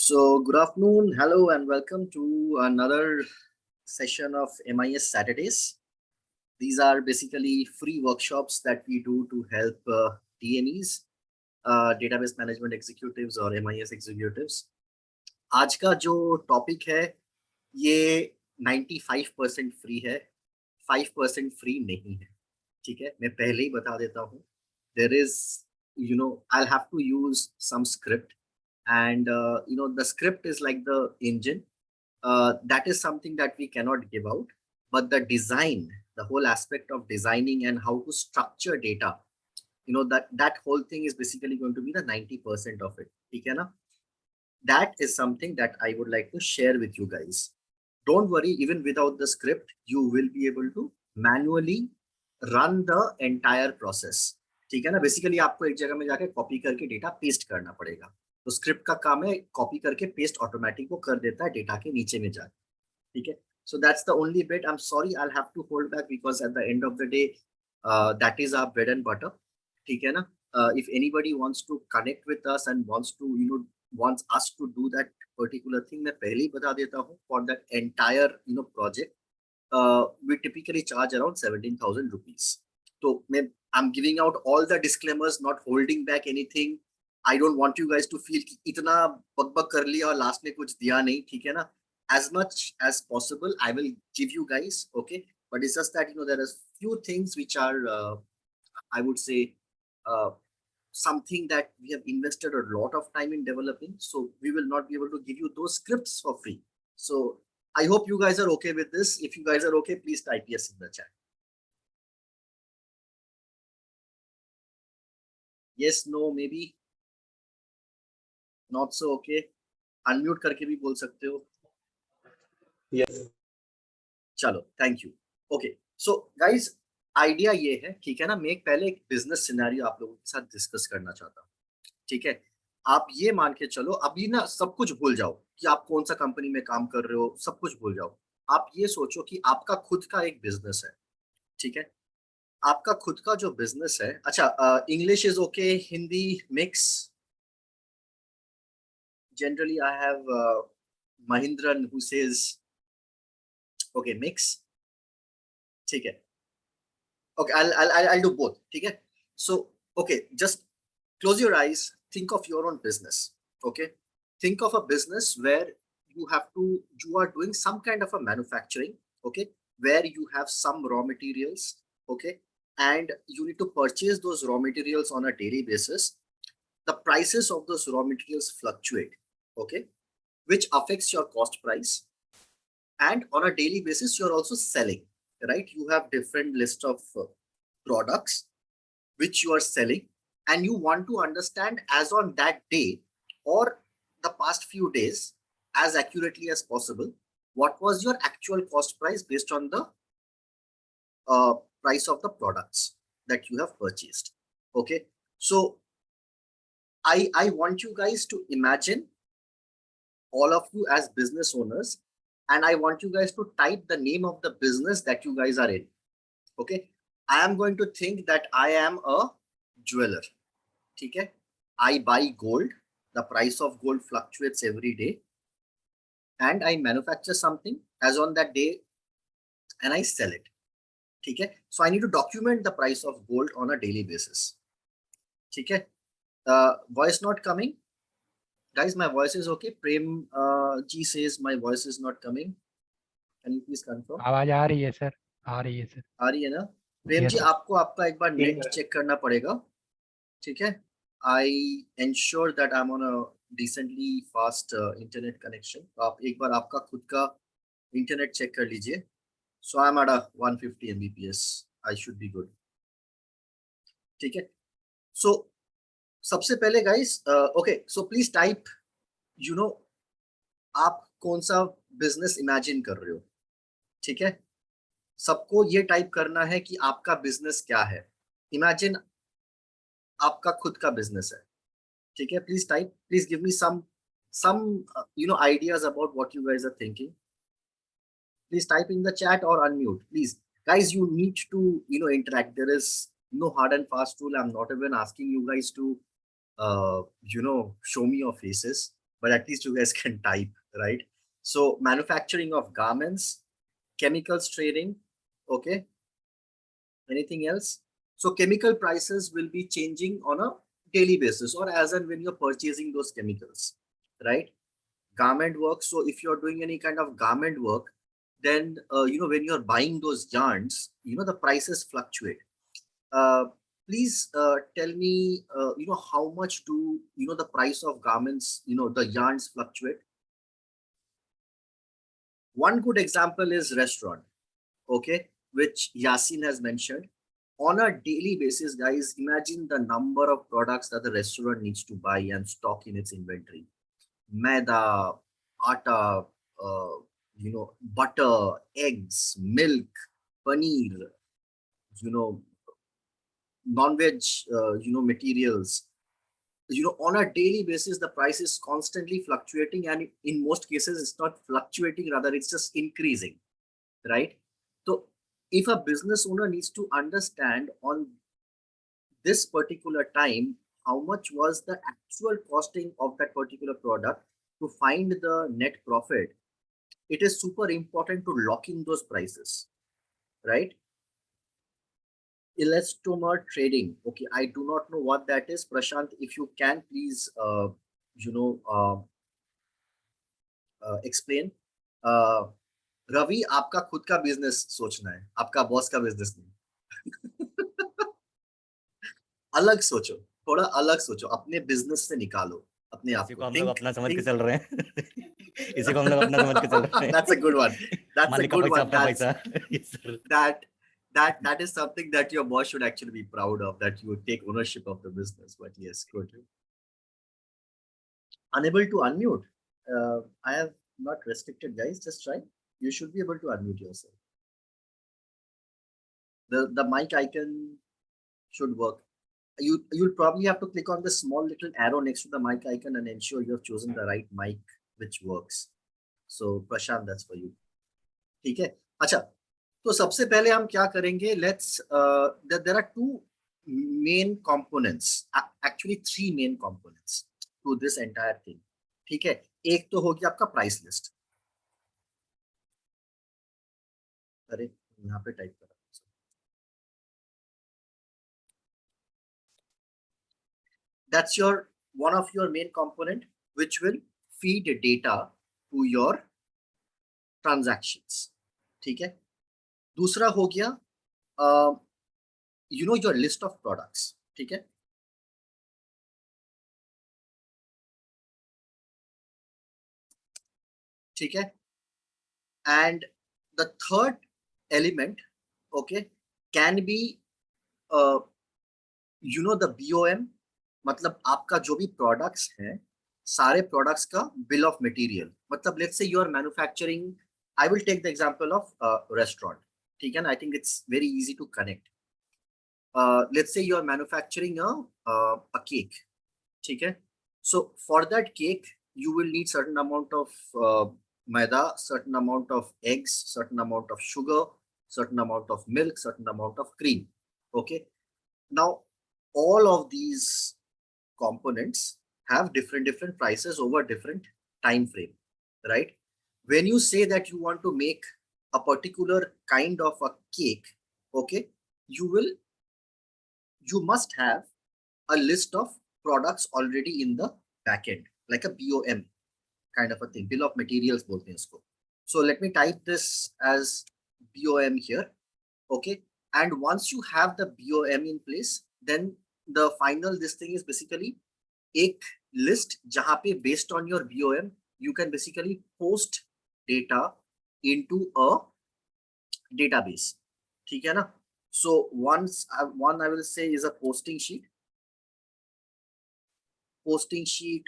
So, good afternoon, hello, and welcome to another session of MIS Saturdays. These are basically free workshops that we do to help DMEs, database management executives or MIS executives. आज का जो topic है ये 95% free है, 5% free नहीं है. ठीक है, मैं पहले ही बता देता हूँ. There is, I'll have to use some script. And the script is like the engine. That is something that we cannot give out, but the design, the whole aspect of designing and how to structure data, that whole thing is basically going to be the 90% of it. Okay, na? That is something that I would like to share with you guys. Don't worry, even without the script you will be able to manually run the entire process. ठीक है ना. Basically आपको एक जगह में जाके copy करके data paste करना पड़ेगा. तो स्क्रिप्ट का काम है कॉपी करके पेस्ट ऑटोमेटिक वो कर देता है डेटा के नीचे में जाके. ठीक है. So that's the only bit. I am sorry, I have to hold back because at the end of the day that is our bread and butter. ठीक है ना. If anybody wants to connect with us and wants to wants us to do that particular thing, मैं पहले ही बता देता हूँ. For that entire project, we typically charge around 17,000 rupees. So I'm giving out all the disclaimers, not holding back anything. I don't want you guys to feel कि इतना बकबक कर लिया और लास्ट में कुछ दिया नहीं. ठीक है ना. As much as possible, I will give you guys, okay? But it's just that there are few things which are, I would say, something that we have invested a lot of time in developing. So we will not be able to give you those scripts for free. So I hope you guys are okay with this. If you guys are okay, please type yes in the chat. Yes, no, maybe. Not so okay. Unmute करके भी बोल सकते हो. Yes. चलो, thank you. Okay, so guys, idea ये है, ठीक है ना. मैं पहले एक बिजनेस सिनेरियो आप लोगों के साथ डिस्कस करना चाहता हूँ. ठीक है. आप ये मान के चलो, अभी ना सब कुछ भूल जाओ कि आप कौन सा कंपनी में काम कर रहे हो. सब कुछ भूल जाओ. आप ये सोचो कि आपका खुद का एक बिजनेस है. ठीक है. आपका खुद का जो बिजनेस है. अच्छा, English is okay, Hindi mix. Generally I have Mahindran who says okay mix. ठीक है. Okay, I'll do both. Okay. So, okay, just close your eyes. Think of your own business. Okay. Think of a business where you are doing some kind of a manufacturing. Okay. Where you have some raw materials. Okay. And you need to purchase those raw materials on a daily basis. The prices of those raw materials fluctuate. Okay. Which affects your cost price. And on a daily basis, you're also selling. Right, you have different list of products which you are selling, and you want to understand as on that day or the past few days as accurately as possible what was your actual cost price based on the price of the products that you have purchased. Okay, so I want you guys to imagine all of you as business owners, and I want you guys to type the name of the business that you guys are in. Okay. I am going to think that I am a jeweler. Okay. I buy gold. The price of gold fluctuates every day. And I manufacture something as on that day and I sell it. Okay. So I need to document the price of gold on a daily basis. Okay. Voice not coming. Guys, my voice is okay. Prem G says my voice is not coming. Can you please confirm? आवाज आ रही है sir. आ रही है sir. आ रही है ना. प्रेम जी, आपको आपका एक बार नेट चेक करना पड़ेगा. ठीक है. I ensure that I'm on a decently fast internet connection. तो आप एक बार आपका खुद का इंटरनेट चेक कर लीजिए. So I'm at a 150 Mbps. I should be good. ठीक है. So सबसे पहले guys, okay, so please type आप कौन सा बिजनेस इमेजिन कर रहे हो. ठीक है. सबको ये टाइप करना है कि आपका बिजनेस क्या है. इमेजिन आपका खुद का बिजनेस है. ठीक है. Please type. Please give me some ideas about what you guys are thinking. Please type in the chat or unmute. Please, guys, you need to interact. There is no hard and fast rule. I'm not even asking you guys to show me your faces. but at least you guys can type, right? So manufacturing of garments, chemicals trading, okay. Anything else? So chemical prices will be changing on a daily basis or as and when you're purchasing those chemicals, right? Garment work. So if you're doing any kind of garment work, then when you're buying those yarns, the prices fluctuate. Please tell me, how much do the price of garments, the yarns fluctuate? One good example is restaurant, okay, which Yasin has mentioned. On a daily basis, guys, imagine the number of products that the restaurant needs to buy and stock in its inventory. Maida, atta, butter, eggs, milk, paneer, you know, non-veg, materials. On a daily basis, the price is constantly fluctuating, and in most cases, it's not fluctuating, rather, it's just increasing, right? So, if a business owner needs to understand on this particular time how much was the actual costing of that particular product to find the net profit, it is super important to lock in those prices, right? Elastomer trading. Okay, I do not know what that is. Prashant, if you can please, you know, uh, explain. Ravi, आपका खुद का business सोचना है, आपका boss का business नहीं। अलग सोचो, थोड़ा अलग सोचो, अपने बिजनेस से निकालो अपने आप इसी को। को हम लोग अपना समझ के think. चल रहे हैं। इसी को हम लोग अपना समझ के चल रहे हैं। That's a good one. That's a मालिक का good पैसा one. अपना That's पैसा। Yes, sir. that is something that your boss should actually be proud of, that you would take ownership of the business. But yes, good. Unable to unmute. I have not restricted, guys. Just try. You should be able to unmute yourself. The mic icon should work. You'll probably have to click on the small little arrow next to the mic icon and ensure you have chosen the right mic which works. So Prashant, that's for you. ठीक है? अच्छा, तो सबसे पहले हम क्या करेंगे? Let's there are two main components, actually three main components to this entire thing. ठीक है? एक तो हो गया आपका प्राइस लिस्ट. अरे यहाँ पे टाइप करा. That's your one of your main component which will feed data to your transactions. ठीक है? दूसरा हो गया your list of products. ठीक है? ठीक है? And the third element, okay, can be the BOM, मतलब आपका जो भी products हैं, सारे products का bill of material. मतलब let's say you are manufacturing, I will take the example of restaurant. ठीक है ना? I think it's very easy to connect. Let's say you are manufacturing a cake. ठीक है? So for that cake, you will need certain amount of maida, certain amount of eggs, certain amount of sugar, certain amount of milk, certain amount of cream. Okay. Now, all of these components have different prices over different time frame, right? When you say that you want to make a particular kind of a cake, okay, you must have a list of products already in the backend, like a BOM kind of a thing, bill of materials bolte hain isko. So let me type this as BOM here, okay. And once you have the BOM in place, then the final this thing is basically एक list जहाँ पे based on your BOM you can basically post data into a database. ठीक है ना? So one I will say is a posting sheet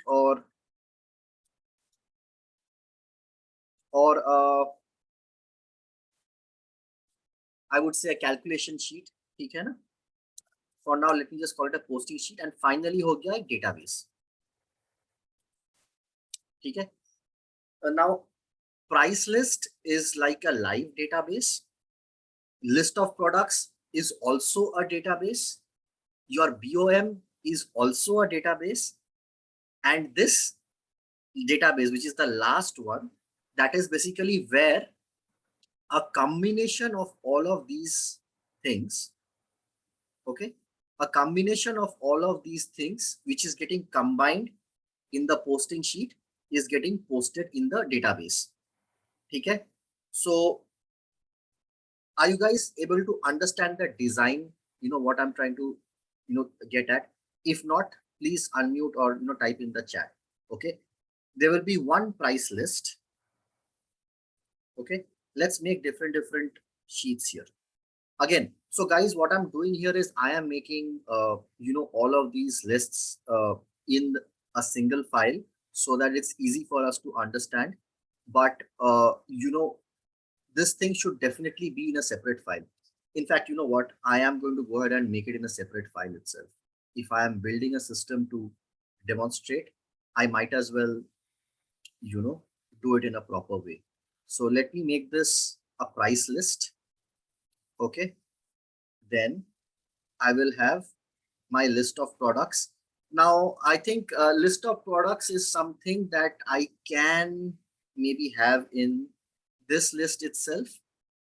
or I would say a calculation sheet. ठीक है ना? For now, let me just call it a posting sheet. And finally, हो गया एक database. ठीक है? Now, price list is like a live database. List of products is also a database. Your BOM is also a database. And this database, which is the last one, that is basically where a combination of all of these things, okay, a combination of all of these things which is getting combined in the posting sheet is getting posted in the database. Okay, so are you guys able to understand the design, what I'm trying to get at? If not, please unmute or type in the chat. Okay, there will be one price list. Okay, let's make different sheets here again. So guys, what I'm doing here is I am making all of these lists in a single file so that it's easy for us to understand. But this thing should definitely be in a separate file. In fact, you know what, I am going to go ahead and make it in a separate file itself. If I am building a system to demonstrate, I might as well do it in a proper way. So let me make this a price list. Okay, then I will have my list of products. Now, I think a list of products is something that I can maybe have in this list itself.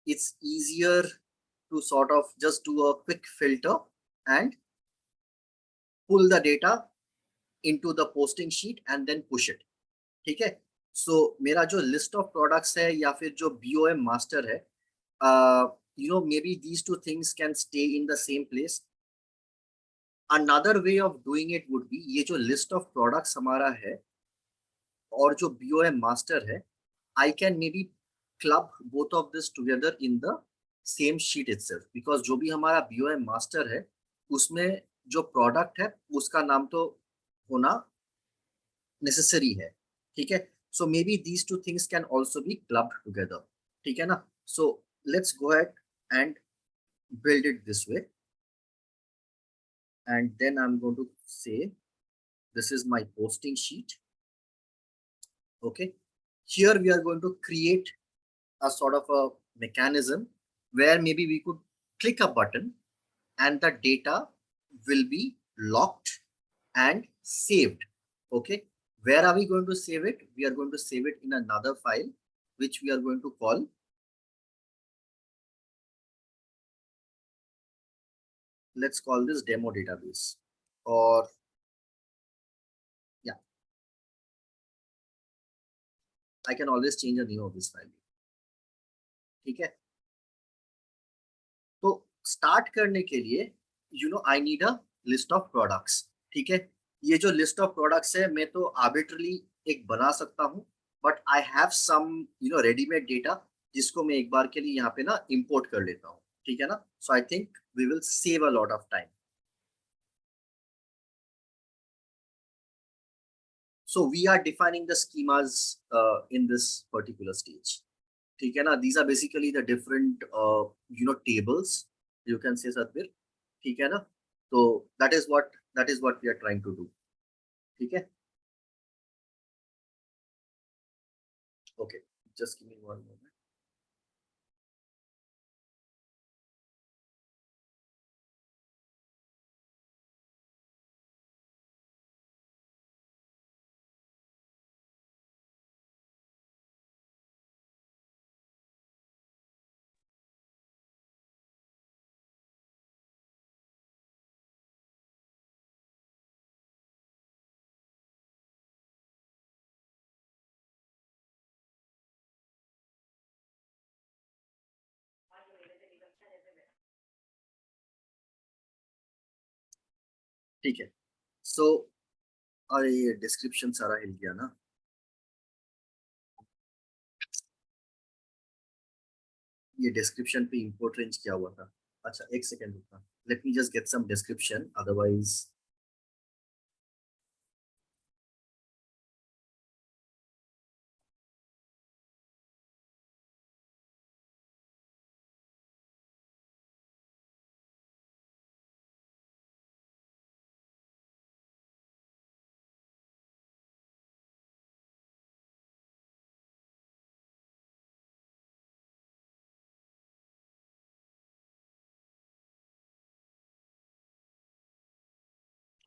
It's easier to sort of just do a quick filter and pull the data into the posting sheet and then push it. ठीक है, so मेरा जो list of products है या फिर जो BOM master है, maybe these two things can stay in the same place. Another way of doing it would be ये जो list of products हमारा है और जो BOM master है, I can maybe club both of this together in the same sheet itself, because जो भी हमारा BOM master है उसमें जो product है उसका नाम तो होना necessary है. ठीक है, so maybe these two things can also be clubbed together. ठीक है ना, so let's go ahead and build it this way, and then I'm going to say this is my posting sheet. Okay, here we are going to create a sort of a mechanism where maybe we could click a button and the data will be locked and saved. Okay, where are we going to save it? We are going to save it in another file which we are going to call let's call this demo database, or yeah, I can always change the name of this file. ठीक है, तो start करने के लिए I need a list of products. ठीक है, ये जो लिस्ट ऑफ प्रोडक्ट्स है मैं तो आर्बिट्रली एक बना सकता हूँ, but I have some readymade data जिसको मैं एक बार के लिए यहाँ पे ना इंपोर्ट कर लेता हूँ. ठीक है ना, so I think we will save a lot of time. So we are defining the schemas in this particular stage. ठीक है ना, these are basically the different tables, you can say Satbir. ठीक है ना, so that is what we are trying to do. ठीक है, okay, just give me one moment. ठीक है, so अरे ये डिस्क्रिप्शन सारा हिल गया ना. ये डिस्क्रिप्शन पे इंपोर्ट रेंज क्या हुआ था. अच्छा एक सेकेंड रुकना, let me just get some description, otherwise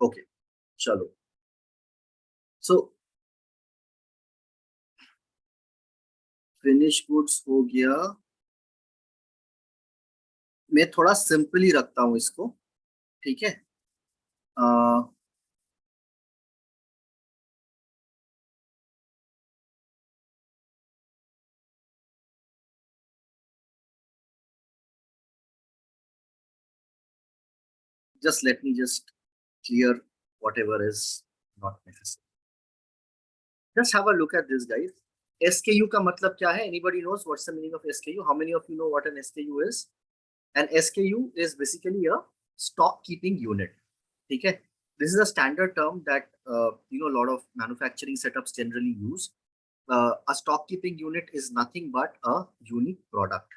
okay चलो. सो फिनिश गुड्स हो गया, मैं थोड़ा सिंपल ही रखता हूं इसको, ठीक है। Just let me just clear whatever is not necessary. Just have a look at this, guys. SKU का मतलब क्या है? Anybody knows what's the meaning of SKU? How many of you know what an SKU is? An SKU is basically a stock keeping unit. ठीक है? This is a standard term that a lot of manufacturing setups generally use. A stock keeping unit is nothing but a unique product.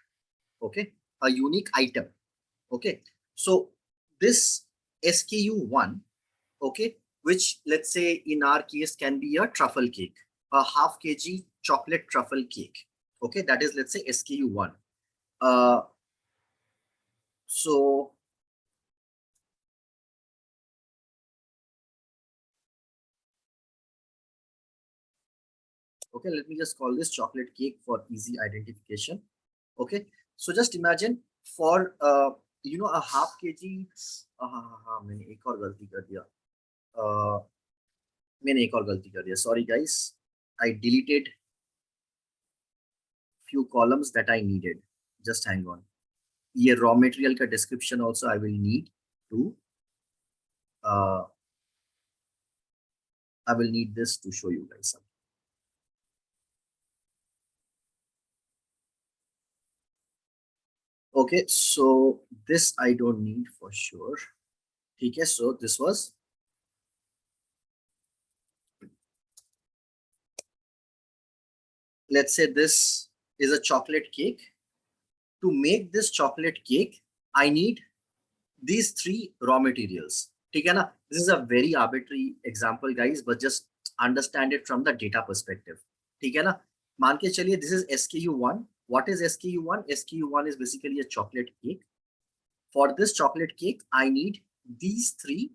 Okay, a unique item. Okay, so this SKU1, okay, which let's say in our case can be a truffle cake, a half kg chocolate truffle cake. Okay, that is, let's say, SKU1. So okay, let me just call this chocolate cake for easy identification. Okay, so just imagine for a half kg, मैंने एक और गलती कर दिया, sorry guys, I deleted few columns that I needed. Just hang on. ये raw material का description also I will need to I will need this to show you guys something. Okay, so this I don't need for sure. Okay, so this was, let's say this is a chocolate cake. To make this chocolate cake, I need these three raw materials. ठीक है ना? This is a very arbitrary example, guys, but just understand it from the data perspective. ठीक है ना? मान के चलिए this is SKU1. What is SKU1? SKU1 is basically a chocolate cake. For this chocolate cake, I need these three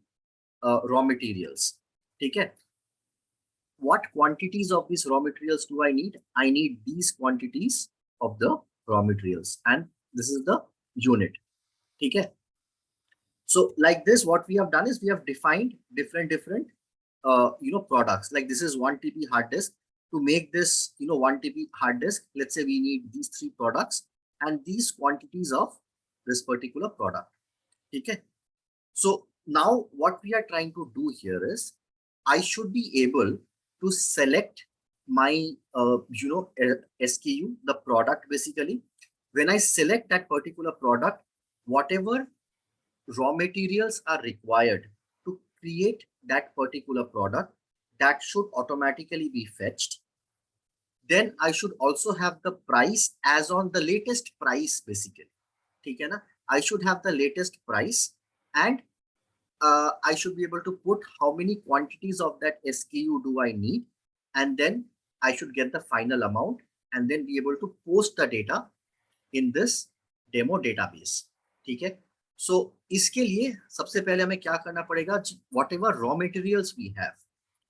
raw materials. ठीक है? What quantities of these raw materials do I need? I need these quantities of the raw materials, and this is the unit. ठीक है? So like this, what we have done is we have defined different products. Like this is 1 TB hard disk. To make this 1 TB hard disk, let's say we need these three products and these quantities of this particular product. Okay. So now what we are trying to do here is I should be able to select my SKU, the product. Basically, when I select that particular product, whatever raw materials are required to create that particular product, that should automatically be fetched. Then I should also have the price as on the latest price, basically. Okay, na? I should have the latest price, and I should be able to put how many quantities of that SKU do I need, and then I should get the final amount and then be able to post the data in this demo database. ठीक है? So इसके लिए सबसे पहले हमें क्या करना पड़ेगा? Whatever raw materials we have,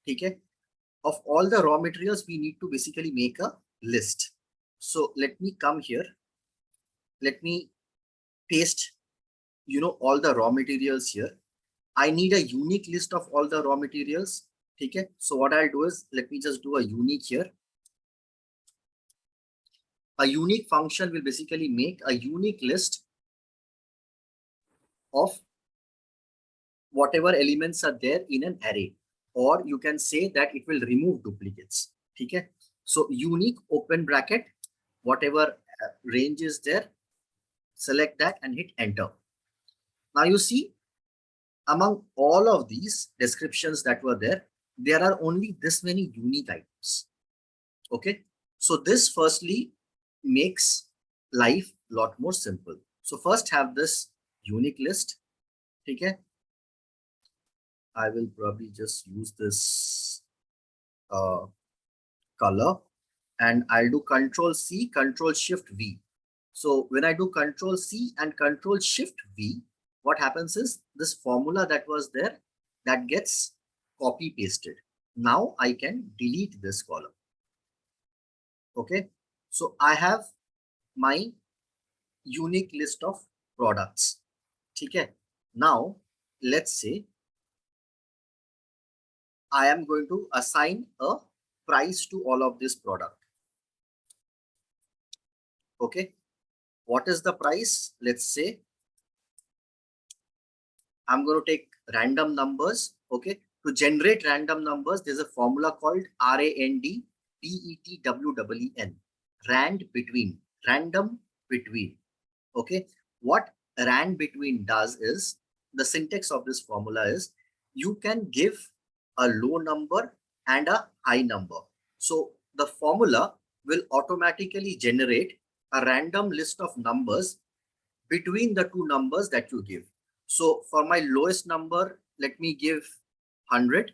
ठीक है? Of all the raw materials, we need to basically make a list. So let me come here. Let me paste, all the raw materials here. I need a unique list of all the raw materials. Okay, so what I'll do is let me just do a unique here. A unique function will basically make a unique list of whatever elements are there in an array, or you can say that it will remove duplicates. Okay, so unique open bracket, whatever range is there, select that and hit enter. Now you see, among all of these descriptions that were there are only this many unique items. Okay, so this firstly makes life a lot more simple. So first have this unique list. Okay, I will probably just use this color, and I'll do Control C, Control Shift V. So when I do Control C and Control Shift V, what happens is this formula that was there, that gets copy pasted. Now I can delete this column. Okay, So I have my unique list of products. Okay. Now let's say I am going to assign a price to all of this product. Okay. What is the price? Let's say I'm going to take random numbers. Okay. To generate random numbers, there's a formula called RANDBETWEEN. Rand between. Random between. Okay. What rand between does is, the syntax of this formula is, you can give a low number and a high number. So the formula will automatically generate a random list of numbers between the two numbers that you give. So for my lowest number, let me give 100.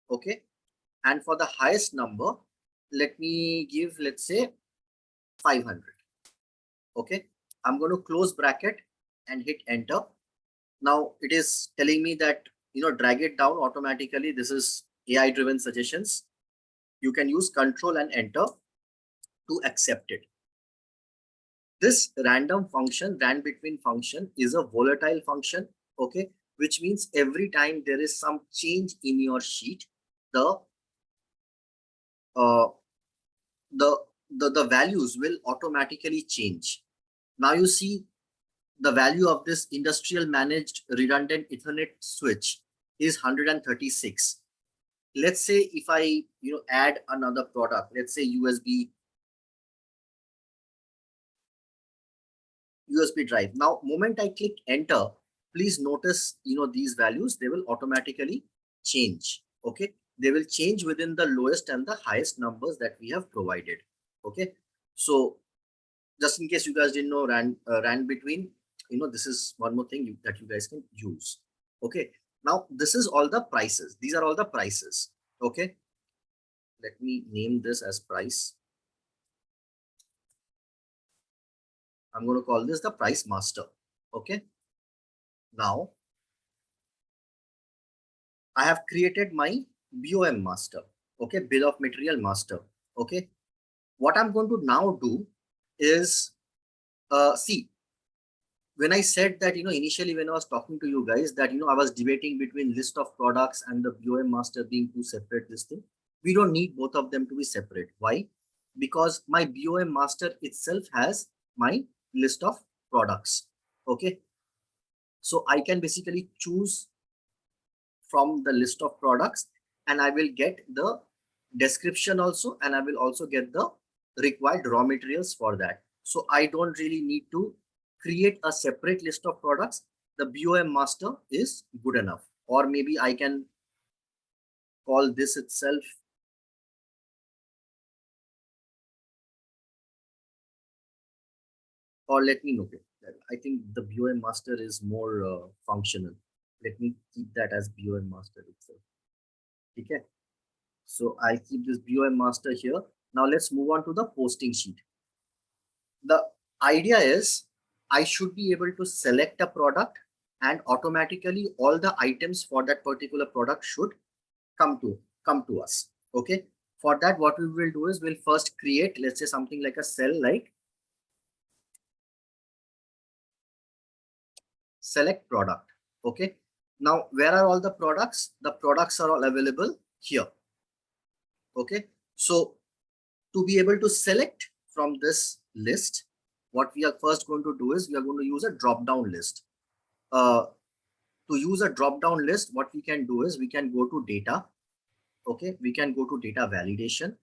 Okay. And for the highest number, let me give, let's say, 500. Okay. I'm going to close bracket and hit enter. Now it is telling me that, drag it down automatically. This is AI driven suggestions. You can use control and enter to accept it. This random function, rand between function, is a volatile function. Okay. Which means every time there is some change in your sheet, the values will automatically change. Now you see the value of this industrial managed redundant Ethernet switch is 136. Let's say if I add another product, let's say USB drive. Now moment I click enter, please notice these values, they will automatically change. Okay, they will change within the lowest and the highest numbers that we have provided. Okay, so just in case you guys didn't know rand between, this is one more thing that you guys can use. Okay, now this is all the prices. These are all the prices. Okay, let me name this as price. I'm going to call this the price master. Okay, now I have created my BOM master. Okay, bill of material master. Okay, what I'm going to now do is see, when I said that, initially when I was talking to you guys that, I was debating between list of products and the BOM master being two separate this thing. We don't need both of them to be separate. Why? Because my BOM master itself has my list of products. Okay. So I can basically choose from the list of products and I will get the description also, and I will also get the required raw materials for that. So I don't really need to create a separate list of products. The BOM master is good enough. Or maybe I can call this itself or let me know. I think the BOM master is more functional. Let me keep that as BOM master itself. Okay. So I'll keep this BOM master here. Now let's move on to the posting sheet. The idea is I should be able to select a product and automatically all the items for that particular product should come to us. Okay. For that, what we will do is we'll first create, let's say, something like a cell like select product. Okay. Now, where are all the products? The products are all available here. Okay. So to be able to select from this list, what we are first going to do is we are going to use a drop down list. To use a drop down list, what we can do is we can go to data. Okay. We can go to data validation.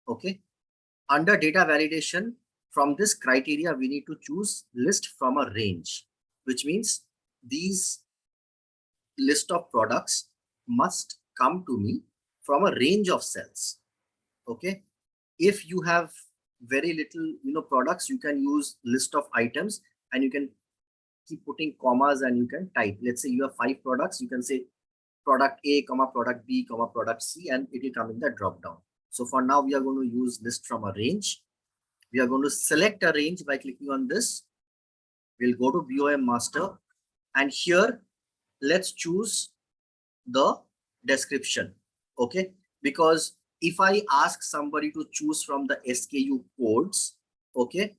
Okay. Under data validation, from this criteria, we need to choose list from a range, which means these list of products must come to me from a range of cells. Okay. If you have very little, products, you can use list of items and you can keep putting commas and you can type. Let's say you have 5 products, you can say product A, comma, product B, comma, product C, and it will come in the drop down. So for now, we are going to use list from a range. We are going to select a range by clicking on this. We'll go to BOM master and here let's choose the description. Okay, because if I ask somebody to choose from the SKU codes, okay,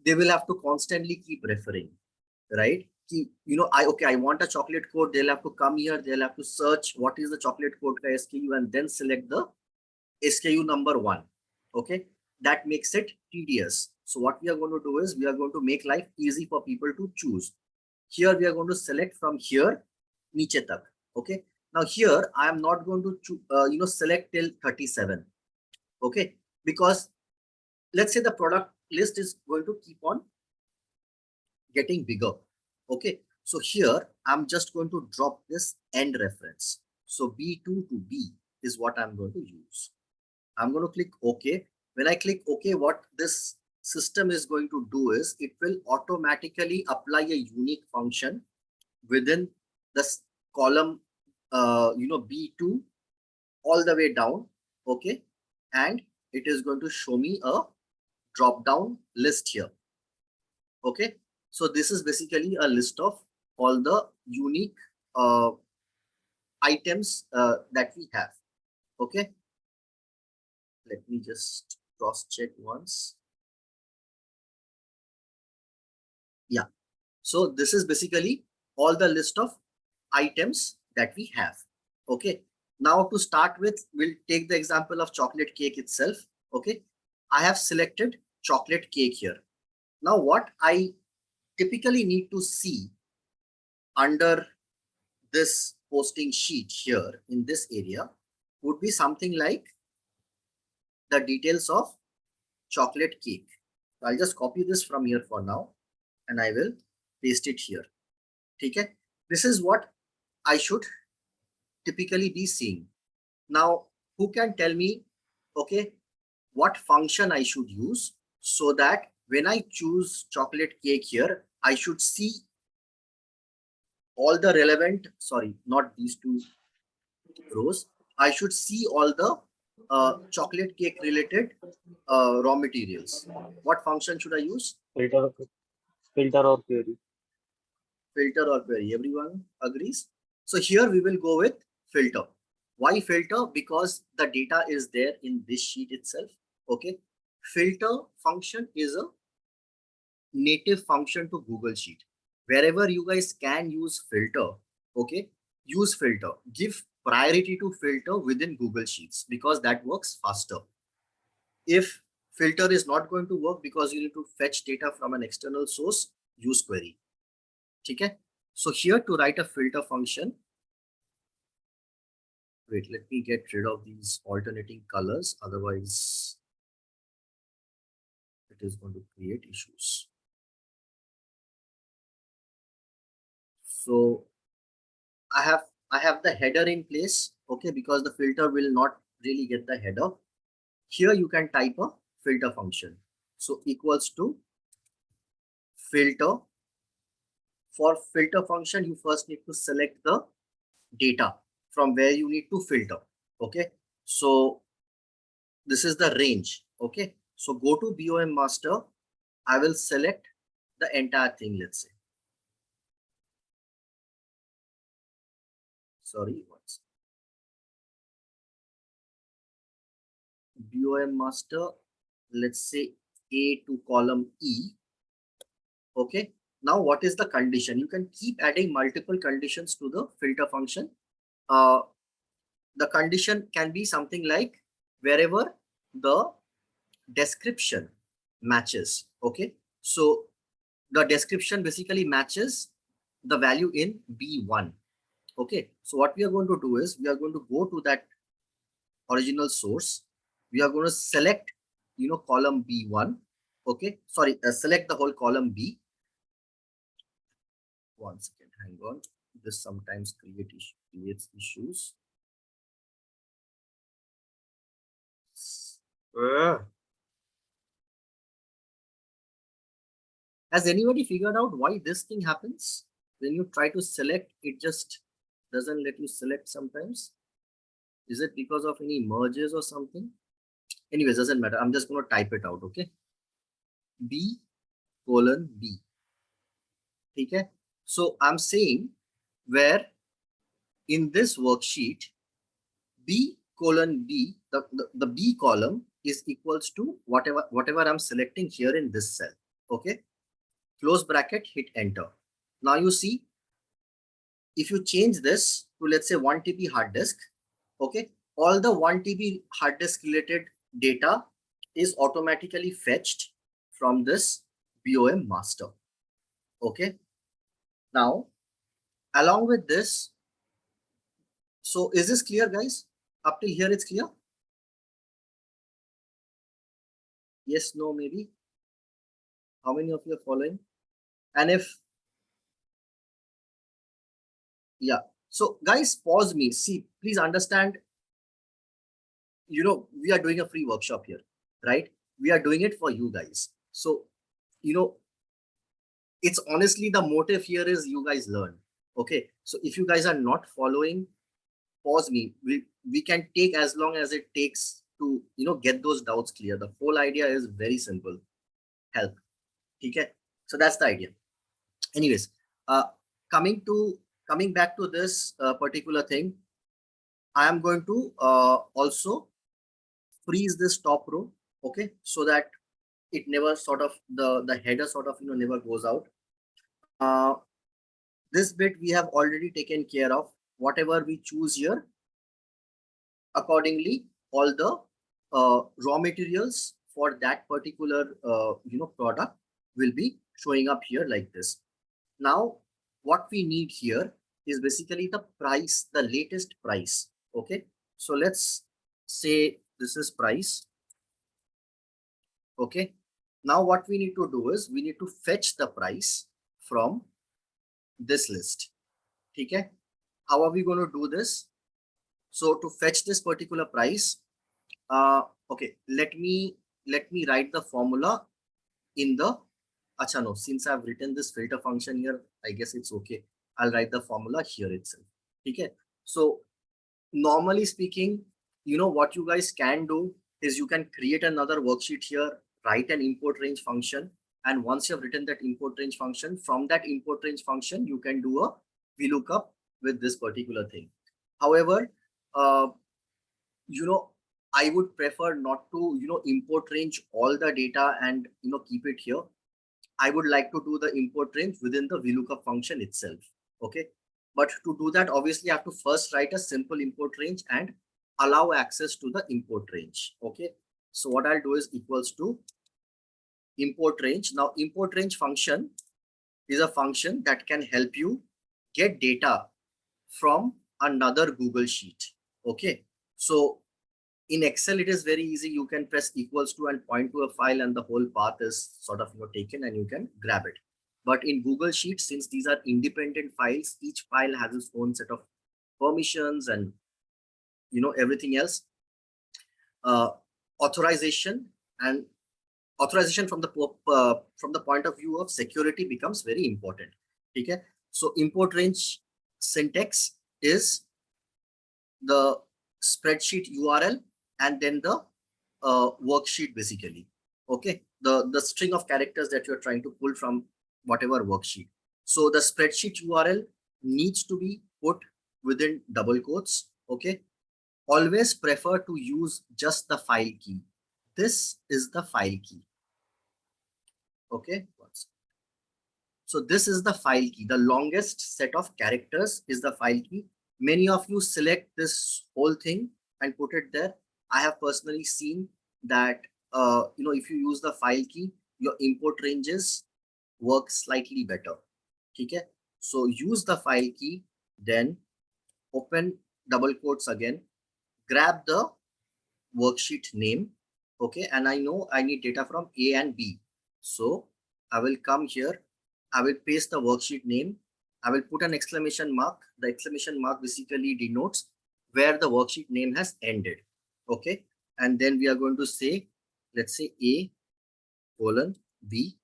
they will have to constantly keep referring, right? I want a chocolate code. They'll have to come here. They'll have to search what is the chocolate code ka SKU and then select the SKU number 1. Okay, that makes it tedious. So what we are going to do is we are going to make life easy for people to choose. Here we are going to select from here niche tak. Okay, now here I am not going to select till 37. Okay, because let's say the product list is going to keep on getting bigger. Okay, so here I'm just going to drop this end reference. So B2 to B is what I'm going to use. I'm going to click OK. When I click OK, what this system is going to do is it will automatically apply a unique function within this column B2 all the way down. Okay, and it is going to show me a drop down list here. Okay, so this is basically a list of all the unique items that we have. Okay, let me just cross check once. Yeah, so this is basically all the list of items that we have. Okay, now to start with, we'll take the example of chocolate cake itself. Okay, I have selected chocolate cake here. Now what I typically need to see under this posting sheet here in this area would be something like the details of chocolate cake. So I'll just copy this from here for now and I will paste it here. Okay, this is what I should typically be seeing. Now, who can tell me, okay, what function I should use so that when I choose chocolate cake here, I should see all the relevant, sorry, not these two rows. I should see all the chocolate cake related raw materials. What function should I use? Filter or query. Filter or query. Everyone agrees? So here we will go with filter. Why filter? Because the data is there in this sheet itself. Okay. Filter function is a native function to Google Sheet. Wherever you guys can use filter, okay, use filter. Give priority to filter within Google Sheets because that works faster. If filter is not going to work because you need to fetch data from an external source, use query. Okay. So here to write a filter function, wait, let me get rid of these alternating colors. Otherwise, it is going to create issues. So I have the header in place, okay, because the filter will not really get the header. Here you can type a filter function. So equals to filter. For filter function, you first need to select the data from where you need to filter. Okay, so this is the range. Okay, so go to BOM master. I will select the entire thing, let's say. Sorry, once. BOM master, let's say A to column E. Okay, now what is the condition? You can keep adding multiple conditions to the filter function. The condition can be something like wherever the description matches. Okay, so the description basically matches the value in B1. Okay, so what we are going to do is we are going to go to that original source. We are going to select, column B1. Okay, sorry, select the whole column B. One second, hang on. This sometimes creates issues. Has anybody figured out why this thing happens? When you try to select, it just doesn't let you select sometimes. Is it because of any merges or something? Anyways, doesn't matter. I'm just going to type it out, okay? B colon B. Okay? So I'm saying where in this worksheet, B colon B, the B column is equals to whatever I'm selecting here in this cell. Okay, close bracket, hit enter. Now you see, if you change this to, let's say, 1 TB hard disk, okay, all the 1 TB hard disk related data is automatically fetched from this BOM master. Okay, now along with this, so is this clear, guys? Up till here it's clear? Yes, no, maybe. How many of you are following? And if, yeah, so guys, pause me. See, please understand, you know, we are doing a free workshop here, right? We are doing it for you guys. So, you know, it's honestly the motive here is you guys learn. Okay, so if you guys are not following, pause me. We can take as long as it takes to, you know, get those doubts clear. The whole idea is very simple. Help. Okay, so that's the idea. Anyways, coming back to this particular thing, I am going to also freeze this top row. Okay, so that it never sort of the header sort of, you know, never goes out. This bit we have already taken care of. Whatever we choose here, accordingly, all the raw materials for that particular you know, product will be showing up here like this. Now, what we need here is basically the price, the latest price. Okay, so let's say this is price. Okay, now what we need to do is we need to fetch the price from this list. Okay, how are we going to do this? So to fetch this particular price, okay, let me write the formula in the, acha no, since I've written this filter function here, I guess it's okay. I'll write the formula here itself. Okay, so normally speaking, you know, what you guys can do is you can create another worksheet here, write an import range function, and once you have written that import range function, from that import range function, you can do a VLOOKUP with this particular thing. However, you know, I would prefer not to, you know, import range all the data and, you know, keep it here. I would like to do the import range within the VLOOKUP function itself. Okay, but to do that, obviously I have to first write a simple import range and allow access to the import range. Okay, so what I'll do is equals to import range. Now import range function is a function that can help you get data from another Google sheet. Okay, so in Excel, it is very easy. You can press equals to and point to a file and the whole path is sort of, you know, taken and you can grab it. But in Google Sheets, since these are independent files, each file has its own set of permissions and, you know, everything else. Authorization from the point of view of security becomes very important. Okay, so import range syntax is the spreadsheet URL and then the worksheet basically. Okay, the string of characters that you're trying to pull from whatever worksheet. So the spreadsheet URL needs to be put within double quotes. Okay, always prefer to use just the file key. This is the file key. Okay, so this is the file key. The longest set of characters is the file key. Many of you select this whole thing and put it there. I have personally seen that, you know, if you use the file key, your import ranges work slightly better. Okay, so use the file key, then open double quotes again, grab the worksheet name. Okay, and I know I need data from A and B. So I will come here, I will paste the worksheet name. I will put an exclamation mark. The exclamation mark basically denotes where the worksheet name has ended. Okay, and then we are going to say, let's say A colon B,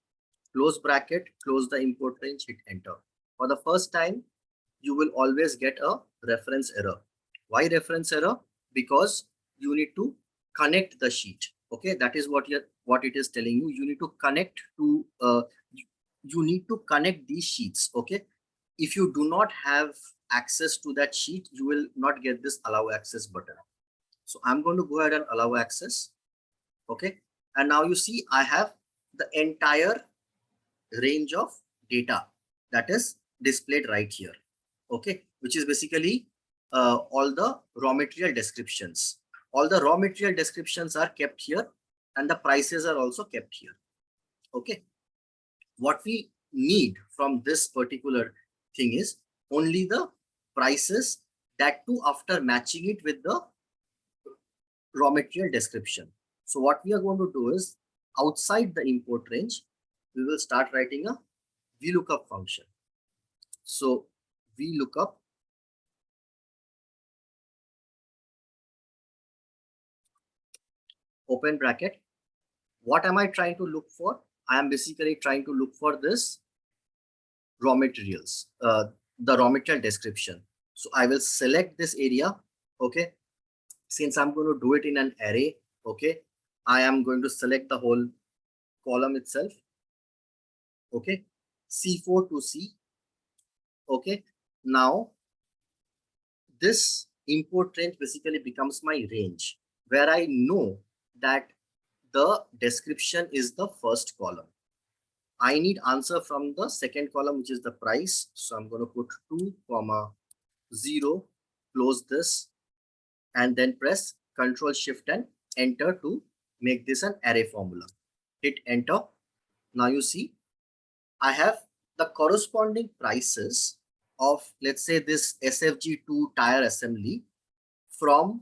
close bracket, close the import range, hit enter. For the first time, you will always get a reference error. Why reference error? Because you need to connect the sheet. Okay, that is what it is telling you. You need to connect to you need to connect these sheets. Okay, if you do not have access to that sheet, you will not get this allow access button. So I'm going to go ahead and allow access. Okay. And now you see I have the entire range of data that is displayed right here. Okay. Which is basically all the raw material descriptions. All the raw material descriptions are kept here and the prices are also kept here. Okay. What we need from this particular thing is only the prices, that too after matching it with the raw material description. So what we are going to do is outside the import range, we will start writing a VLOOKUP function. So VLOOKUP open bracket. What am I trying to look for? I am basically trying to look for this raw materials, the raw material description. So I will select this area. Okay. Since I'm going to do it in an array, okay, I am going to select the whole column itself. Okay, C4 to C. Okay, now this import range basically becomes my range where I know that the description is the first column. I need answer from the second column, which is the price. So I'm going to put 2, 0, close this, and then press Control Shift and enter to make this an array formula. Hit enter. Now you see I have the corresponding prices of, let's say, this SFG2 tire assembly from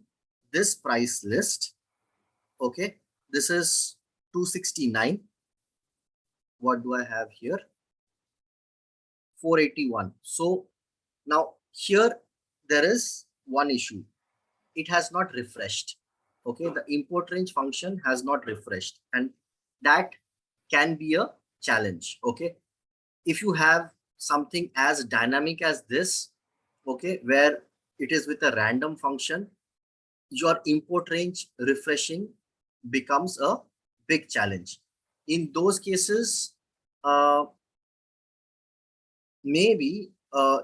this price list. Okay, this is 269. What do I have here? 481. So now here there is one issue. It has not refreshed. Okay, the import range function has not refreshed, and that can be a challenge. Okay, if you have something as dynamic as this, okay, where it is with a random function, your import range refreshing becomes a big challenge. In those cases, maybe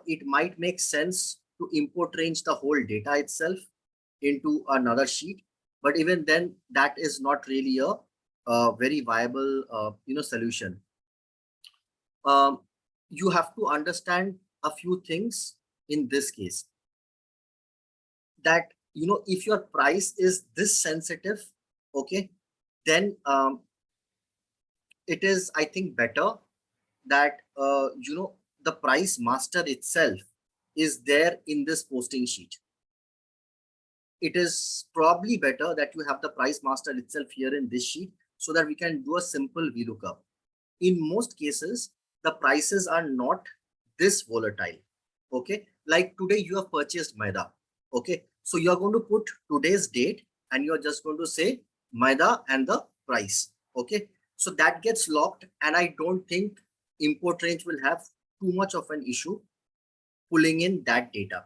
it might make sense to import range the whole data itself into another sheet, but even then that is not really a very viable solution. You have to understand a few things in this case, that if your price is this sensitive, okay, then it is, I think, better that the price master itself is there in this posting sheet. It is probably better that you have the price master itself here in this sheet so that we can do a simple VLOOKUP. In most cases, the prices are not this volatile. Okay, like today you have purchased maida. Okay, so you're going to put today's date and you're just going to say maida and the price. Okay, so that gets locked, and I don't think import range will have too much of an issue pulling in that data.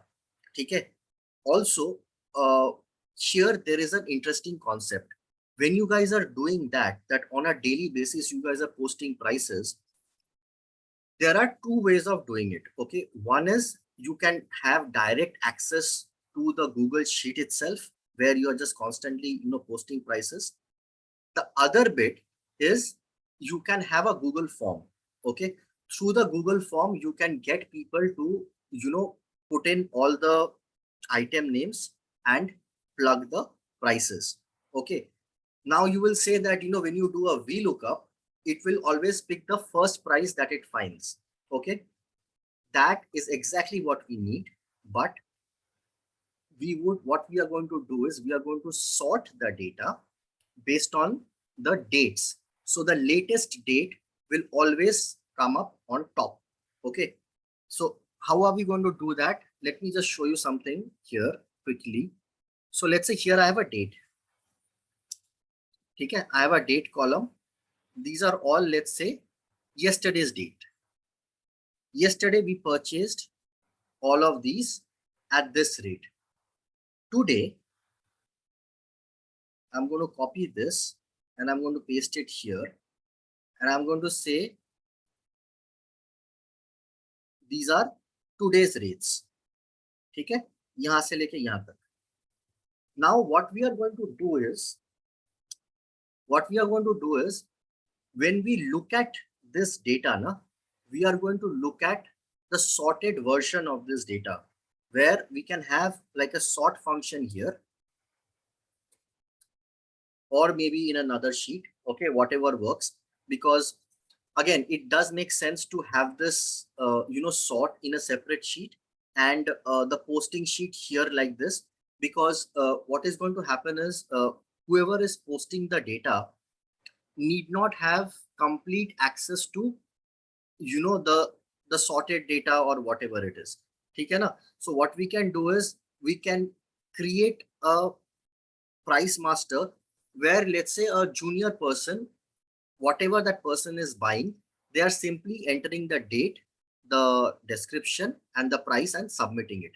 Okay, also here there is an interesting concept. When you guys are doing that on a daily basis you guys are posting prices, there are two ways of doing it. Okay, one is you can have direct access to the Google sheet itself where you are just constantly posting prices. The other bit is you can have a Google form. Okay, through the Google form you can get people to put in all the item names and plug the prices. Okay, now you will say that when you do a VLOOKUP, it will always pick the first price that it finds. Okay, that is exactly what we need, but what we are going to do is we are going to sort the data based on the dates. So the latest date will always come up on top. Okay, so how are we going to do that? Let me just show you something here quickly. So let's say here I have a date. Okay, I have a date column. These are all, let's say, yesterday's date. Yesterday we purchased all of these at this rate. Today, I'm going to copy this and I'm going to paste it here. And I'm going to say these are today's rates. ठीक है, यहाँ से लेके यहाँ तक. Now what we are going to do is, when we look at this data, we are going to look at the sorted version of this data, where we can have like a sort function here, or maybe in another sheet, okay, whatever works, because again, it does make sense to have this, sort in a separate sheet, and the posting sheet here like this, because what is going to happen is whoever is posting the data need not have complete access to, the sorted data or whatever it is. Okay, na? So what we can do is we can create a price master where, let's say, a junior person, whatever that person is buying, they are simply entering the date, the description, and the price and submitting it.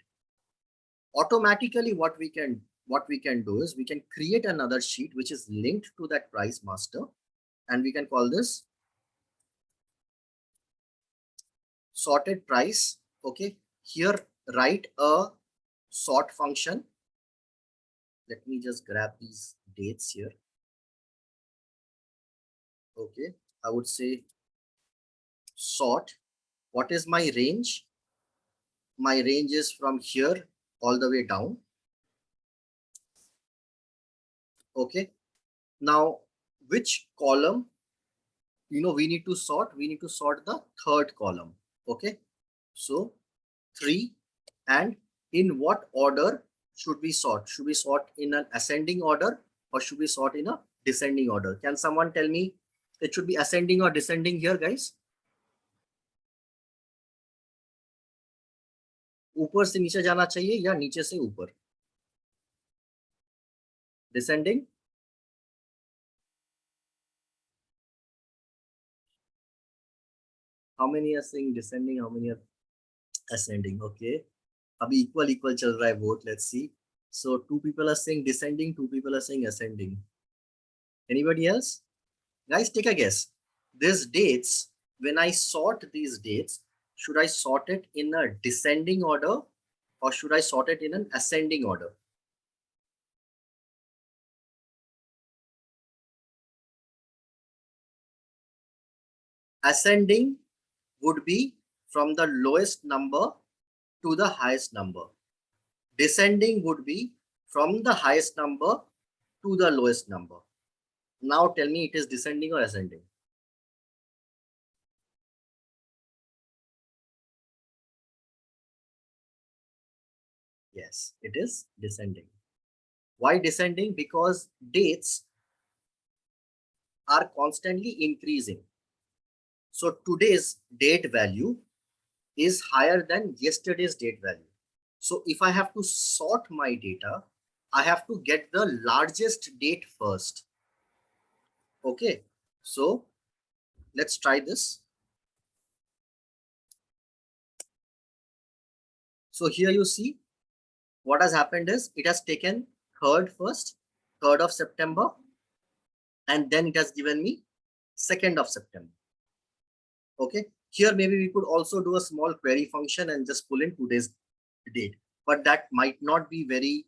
Automatically, what we can do is we can create another sheet which is linked to that price master, and we can call this sorted price. Okay, here write a sort function. Let me just grab these dates here. Okay, I would say sort. What is my range? My range is from here all the way down. Okay, now which column we need to sort? We need to sort the third column. Okay, so 3, and in what order should we sort? Should we sort in an ascending order or should we sort in a descending order? Can someone tell me it should be ascending or descending here, guys? ऊपर से नीचे जाना चाहिए या नीचे से ऊपर? Descending? How many are saying descending? How many are ascending? Okay, अभी equal चल रहा है vote. Let's see. So 2 people are saying descending, 2 people are saying ascending. Anybody else? Guys, take a guess. These dates, when I sort these dates, should I sort it in a descending order or should I sort it in an ascending order? Ascending would be from the lowest number to the highest number. Descending would be from the highest number to the lowest number. Now tell me, it is descending or ascending? Yes, it is descending. Why descending? Because dates are constantly increasing. So today's date value is higher than yesterday's date value. So if I have to sort my data, I have to get the largest date first. Okay, so let's try this. So here you see what has happened is it has taken 3rd first, 3rd of September, and then it has given me 2nd of September. Okay, here maybe we could also do a small query function and just pull in today's date, but that might not be very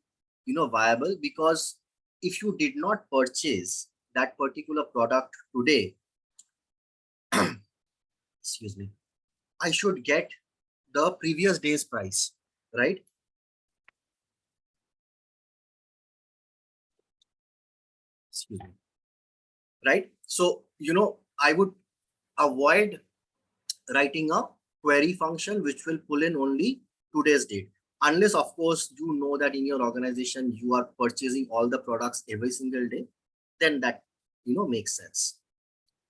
viable, because if you did not purchase that particular product today, excuse me, I should get the previous day's price, right? Excuse me. Right? So, I would avoid writing a query function which will pull in only today's date. Unless, of course, you know that in your organization, you are purchasing all the products every single day, then that, makes sense.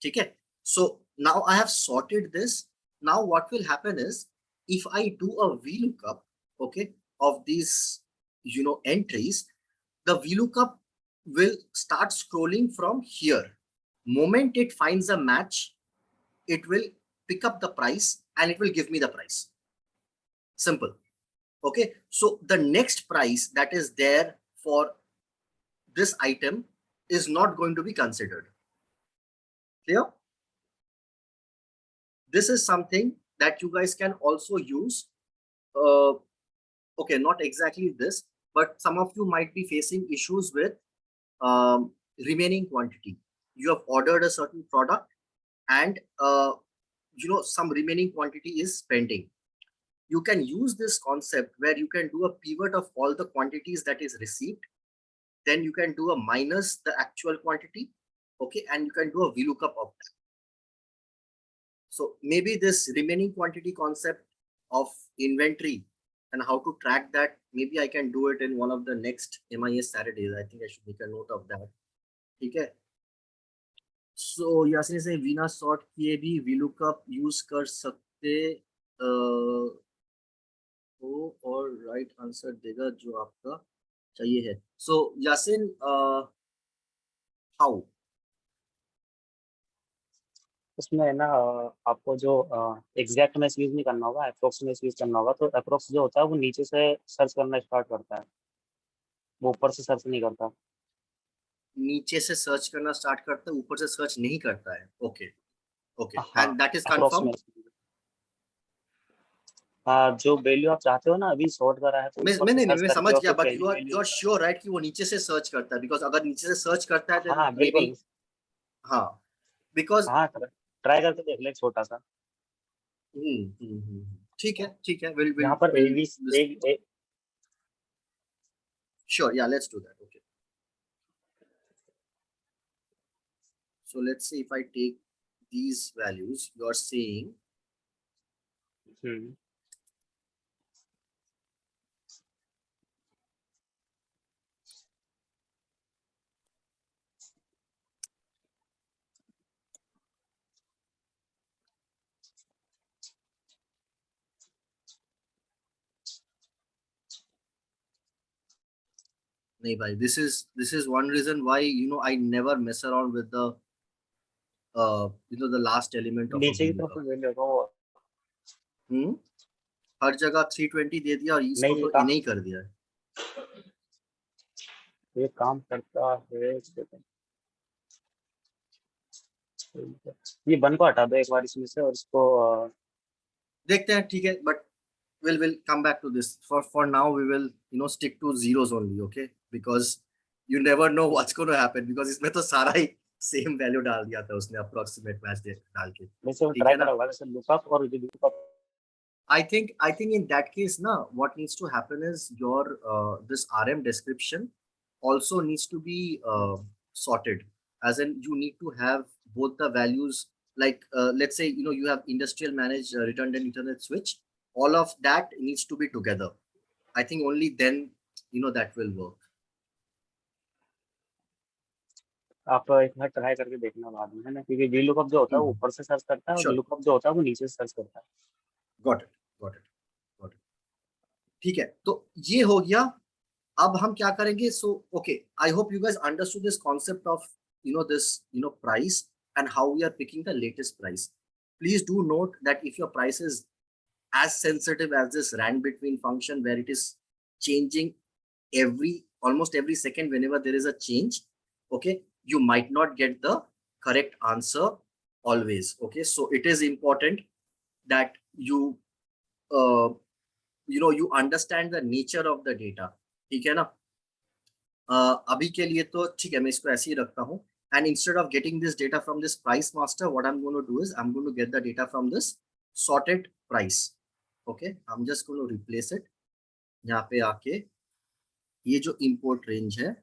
Okay. So now I have sorted this. Now what will happen is if I do a VLOOKUP, okay, of these, entries, the VLOOKUP will start scrolling from here. Moment it finds a match, it will pick up the price and it will give me the price. Simple. Okay, so the next price that is there for this item is not going to be considered. Clear? This is something that you guys can also use. Okay, not exactly this, but some of you might be facing issues with remaining quantity. You have ordered a certain product and some remaining quantity is pending. You can use this concept where you can do a pivot of all the quantities that is received. Then you can do a minus the actual quantity. Okay, and you can do a VLOOKUP of that. So maybe this remaining quantity concept of inventory and how to track that, maybe I can do it in one of the next MIS Saturdays. I think I should make a note of that. Okay. So Yasin से Veena sort किए भी VLOOKUP use कर सकते हो और right answer देगा जो आपका चाहिए है. So Yasin, how? उसमें है ना आपको जो एग्जैक्ट में यूज नहीं करना होगा, अप्रोक्स में यूज करना होगा. तो अप्रोक्स जो होता है वो नीचे से सर्च करना स्टार्ट करता है, वो ऊपर से सर्च नहीं करता. नीचे से सर्च करना स्टार्ट करता है, ऊपर से सर्च नहीं करता है. ओके ओके, हाँ, एंड दैट इज कंफर्म. जो वैल्यू आप चाहते हो ना, अभी सॉर्ट करा है तो ऊपर से सर्च मैं समझ करके गया, और बट फिर यू आर श्योर राइट कि वो नीचे से सर्च करता है? बिकॉज अगर नीचे से सर्च करता है हाँ बिल्कुल. हाँ, बिकॉज हाँ, ट्राई करके देख ले छोटा सा. ठीक है, विल यहाँ पर sure, yeah, let's do that. Okay, so let's say if I take these values, you are saying nahi bhai, this is one reason why I never mess around with the the last element of a नीचे की तरफ VLOOKUP. Value होगा वो. हर जगह 320 दे दिया और इसको नहीं, तो नहीं कर दिया. ये काम करता है. ये 1 को हटा दो एक बार इसमें से और इसको देखते हैं. ठीक है, but we'll come back to this. For now we will stick to zeros only. Okay, because you never know what's going to happen, because इसमें तो सारा ही सेम वैल्यू डाल दिया था उसने अप्रोक्सीमेट मैच डाल के. वैसे ट्राई करा होगा वैसे लुकअप और VLOOKUप. I think in that case na, what needs to happen is your this RM description also needs to be sorted, as in you need to have both the values, like let's say you have industrial managed redundant internet switch. All of that needs to be together. I think only then that will work. आप एक बार try करके देखना बाद में, है ना, क्योंकि VLOOKUP जो होता है वो ऊपर से सर्च करता है और Sure. VLOOKUप जो होता है वो नीचे से सर्च करता है. Got it. ठीक है, तो ये हो गया. अब हम क्या करेंगे? So okay, I hope you guys understood this concept of this price and how we are picking the latest price. Please do note that if your price is as sensitive as this rand between function, where it is changing almost every second whenever there is a change, okay, you might not get the correct answer always. Okay, so it is important that you you understand the nature of the data. ठीक है ना? अभी के लिए तो ठीक है, मैं इसको ऐसे ही रखता हूँ. And instead of getting this data from this price master, what I'm going to do is I'm going to get the data from this sorted price. Okay, I'm just going to replace it. यहाँ पे आके ये जो import range है,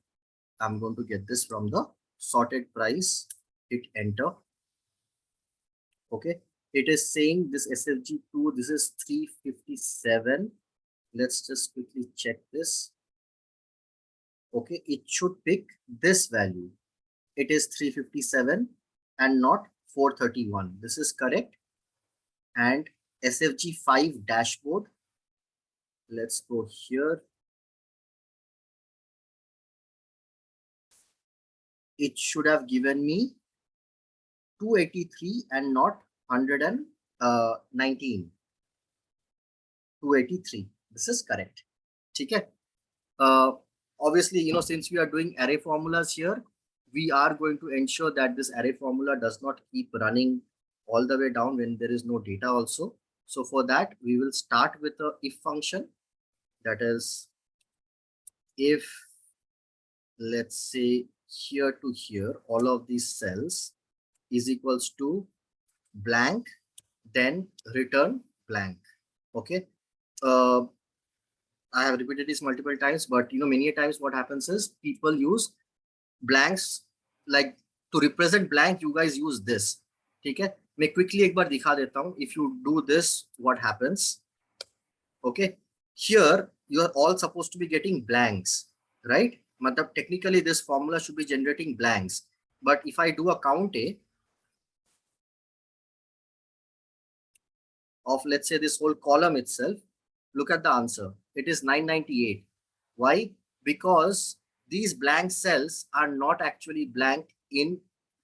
I'm going to get this from the sorted price. Hit enter. Okay, it is saying this SFG2, this is 357. Let's just quickly check this. Okay, it should pick this value. It is 357 and not 431. This is correct. And SFG5 dashboard. Let's go here. It should have given me 283 and not 119. 283. This is correct. Okay. Obviously, since we are doing array formulas here, we are going to ensure that this array formula does not keep running all the way down when there is no data also. So for that, we will start with a if function, that is if let's say here to here, all of these cells is equals to blank, then return blank. Okay. I have repeated this multiple times, but many times what happens is people use blanks, like to represent blank, you guys use this. Okay. मैं quickly एक बार दिखा देता हूँ. If you do this, what happens? Okay. Here, you are all supposed to be getting blanks, right? Matlab, technically, this formula should be generating blanks. But if I do a count A of, let's say, this whole column itself, look at the answer. It is 998. Why? Because these blank cells are not actually blank in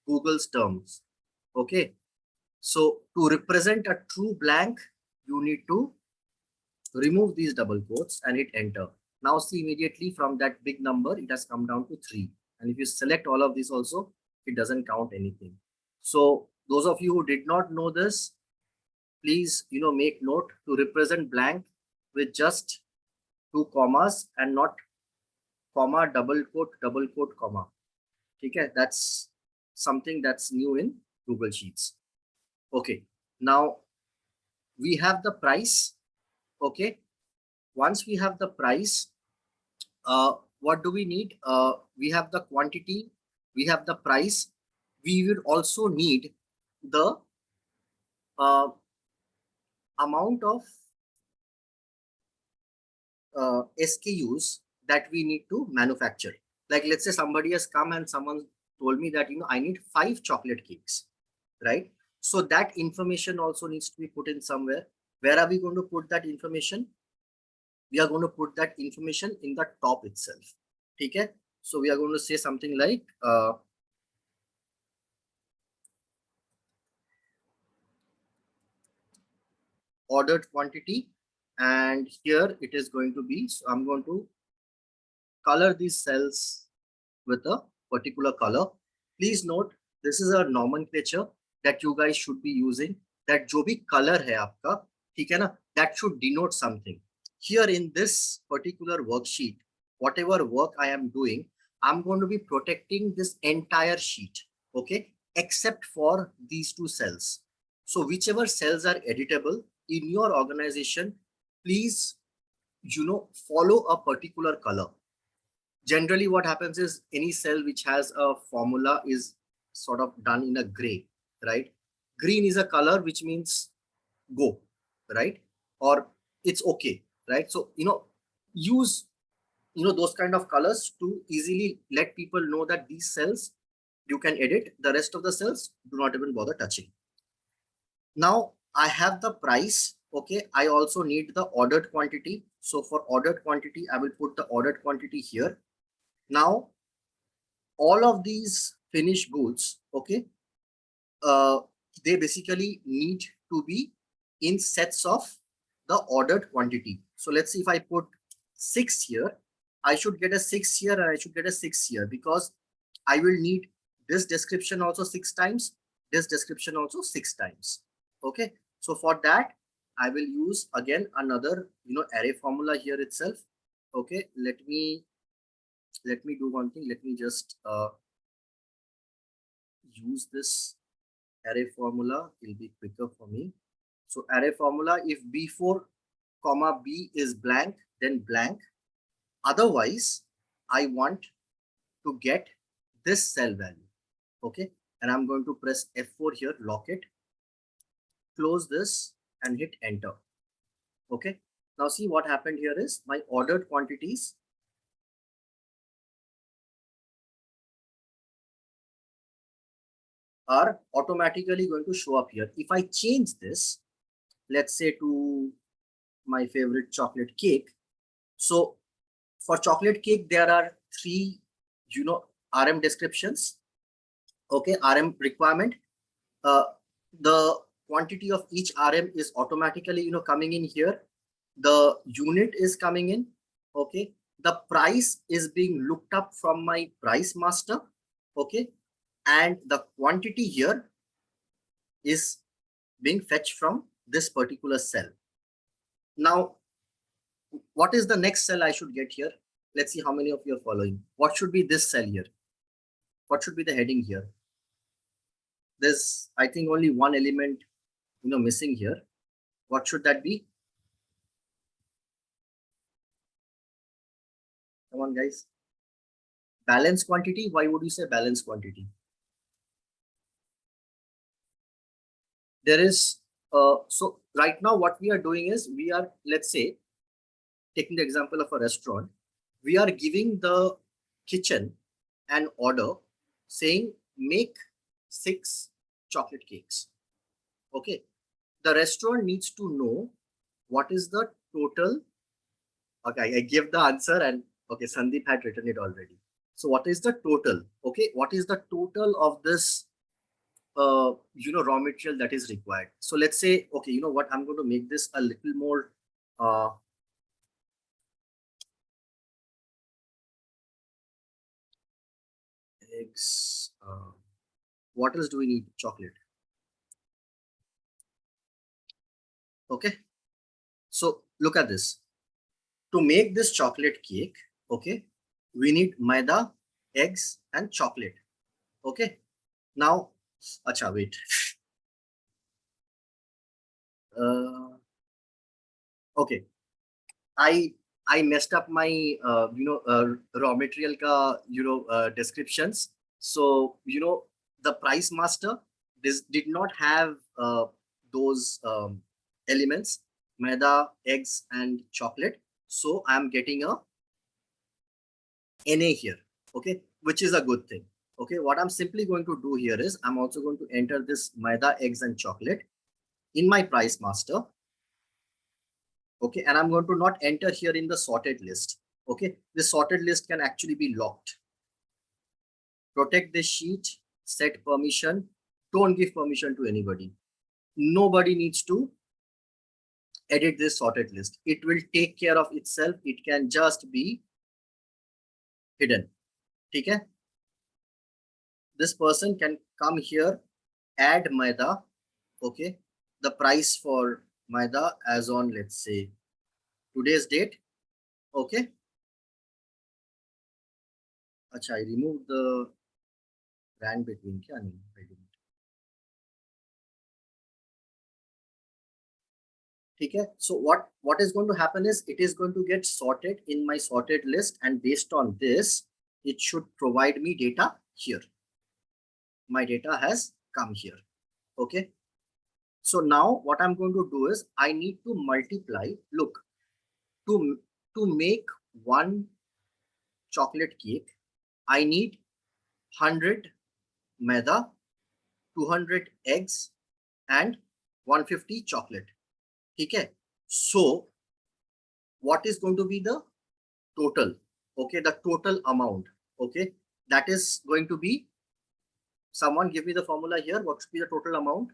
Google's terms. Okay. So to represent a true blank, you need to remove these double quotes and hit enter. Now see, immediately from that big number, it has come down to 3. And if you select all of these also, it doesn't count anything. So those of you who did not know this, please, make note to represent blank with just 2 commas and not comma, double quote, comma. Okay, that's something that's new in Google Sheets. Okay, now we have the price. Okay, once we have the price, what do we need? We have the quantity, we have the price. We will also need the amount of SKUs that we need to manufacture. Like, let's say somebody has come and someone told me that, I need 5 chocolate cakes, right? So that information also needs to be put in somewhere. Where are we going to put that information? We are going to put that information in the top itself. Okay? So we are going to say something like ordered quantity, and here it is going to be, so I'm going to color these cells with a particular color. Please note, this is a nomenclature that you guys should be using, that जो भी color है आपका, ठीक है ना, that should denote something. Here in this particular worksheet, whatever work I am doing, I'm going to be protecting this entire sheet, okay, except for these 2 cells. So whichever cells are editable in your organization, please, follow a particular color. Generally, what happens is any cell which has a formula is sort of done in a gray, right? Green is a color which means go, right? Or it's okay, right? So, use, those kind of colors to easily let people know that these cells you can edit. The rest of the cells, do not even bother touching. Now, I have the price. Okay, I also need the ordered quantity. So for ordered quantity, I will put the ordered quantity here. Now, all of these finished goods, okay, they basically need to be in sets of the ordered quantity. So let's see, if I put 6 here, I should get a 6 here and I should get a 6 here, because I will need this description also 6 times, this description also 6 times. Okay, so for that, I will use again another, array formula here itself. Okay, let me do one thing. Let me just use this array formula. It'll be quicker for me. So array formula, if B4 comma B is blank, then blank. Otherwise, I want to get this cell value. Okay, and I'm going to press F4 here, lock it, close this and hit enter. Okay, now see what happened here is my ordered quantities are automatically going to show up here. If I change this, let's say to my favorite chocolate cake. So for chocolate cake, there are 3, RM descriptions. Okay, RM requirement. The quantity of each RM is automatically, coming in here. The unit is coming in. Okay, the price is being looked up from my price master. Okay, and the quantity here is being fetched from this particular cell. Now, what is the next cell I should get here? Let's see how many of you are following. What should be this cell here? What should be the heading here? There's, I think, only one element, missing here. What should that be? Come on, guys. Balance quantity. Why would you say balance quantity? There is, so right now what we are doing is we are, let's say, taking the example of a restaurant, we are giving the kitchen an order saying make 6 chocolate cakes. Okay. The restaurant needs to know what is the total. Okay, I give the answer and okay, Sandeep had written it already. So what is the total? Okay, what is the total of this raw material that is required? So let's say, okay, you know what, I'm going to make this a little more eggs. What else do we need? Chocolate. Okay, so look at this. To make this chocolate cake, okay, we need maida, eggs, and chocolate. Okay, now, acha, wait. Okay, I messed up my raw material ka descriptions. So the price master this did not have those elements, maida, eggs, and chocolate. So I'm getting a NA here, okay, which is a good thing. Okay, what I'm simply going to do here is I'm also going to enter this maida, eggs, and chocolate in my price master. Okay, and I'm going to not enter here in the sorted list. Okay, this sorted list can actually be locked. Protect this sheet, set permission, don't give permission to anybody. Nobody needs to edit this sorted list. It will take care of itself. It can just be hidden. Okay? This person can come here, add maida. Okay, the price for maida as on, let's say, today's date. Okay. Acha, I removed the brand between. Kya nahi? I didn't. Okay. So what is going to happen is it is going to get sorted in my sorted list, and based on this, it should provide me data here. My data has come here. Okay. So now what I'm going to do is I need to multiply. Look, to make one chocolate cake, I need 100 maida, 200 eggs, and 150 chocolate. Okay. So what is going to be the total? Okay, the total amount. Okay, that is going to be, someone give me the formula here. What should be the total amount?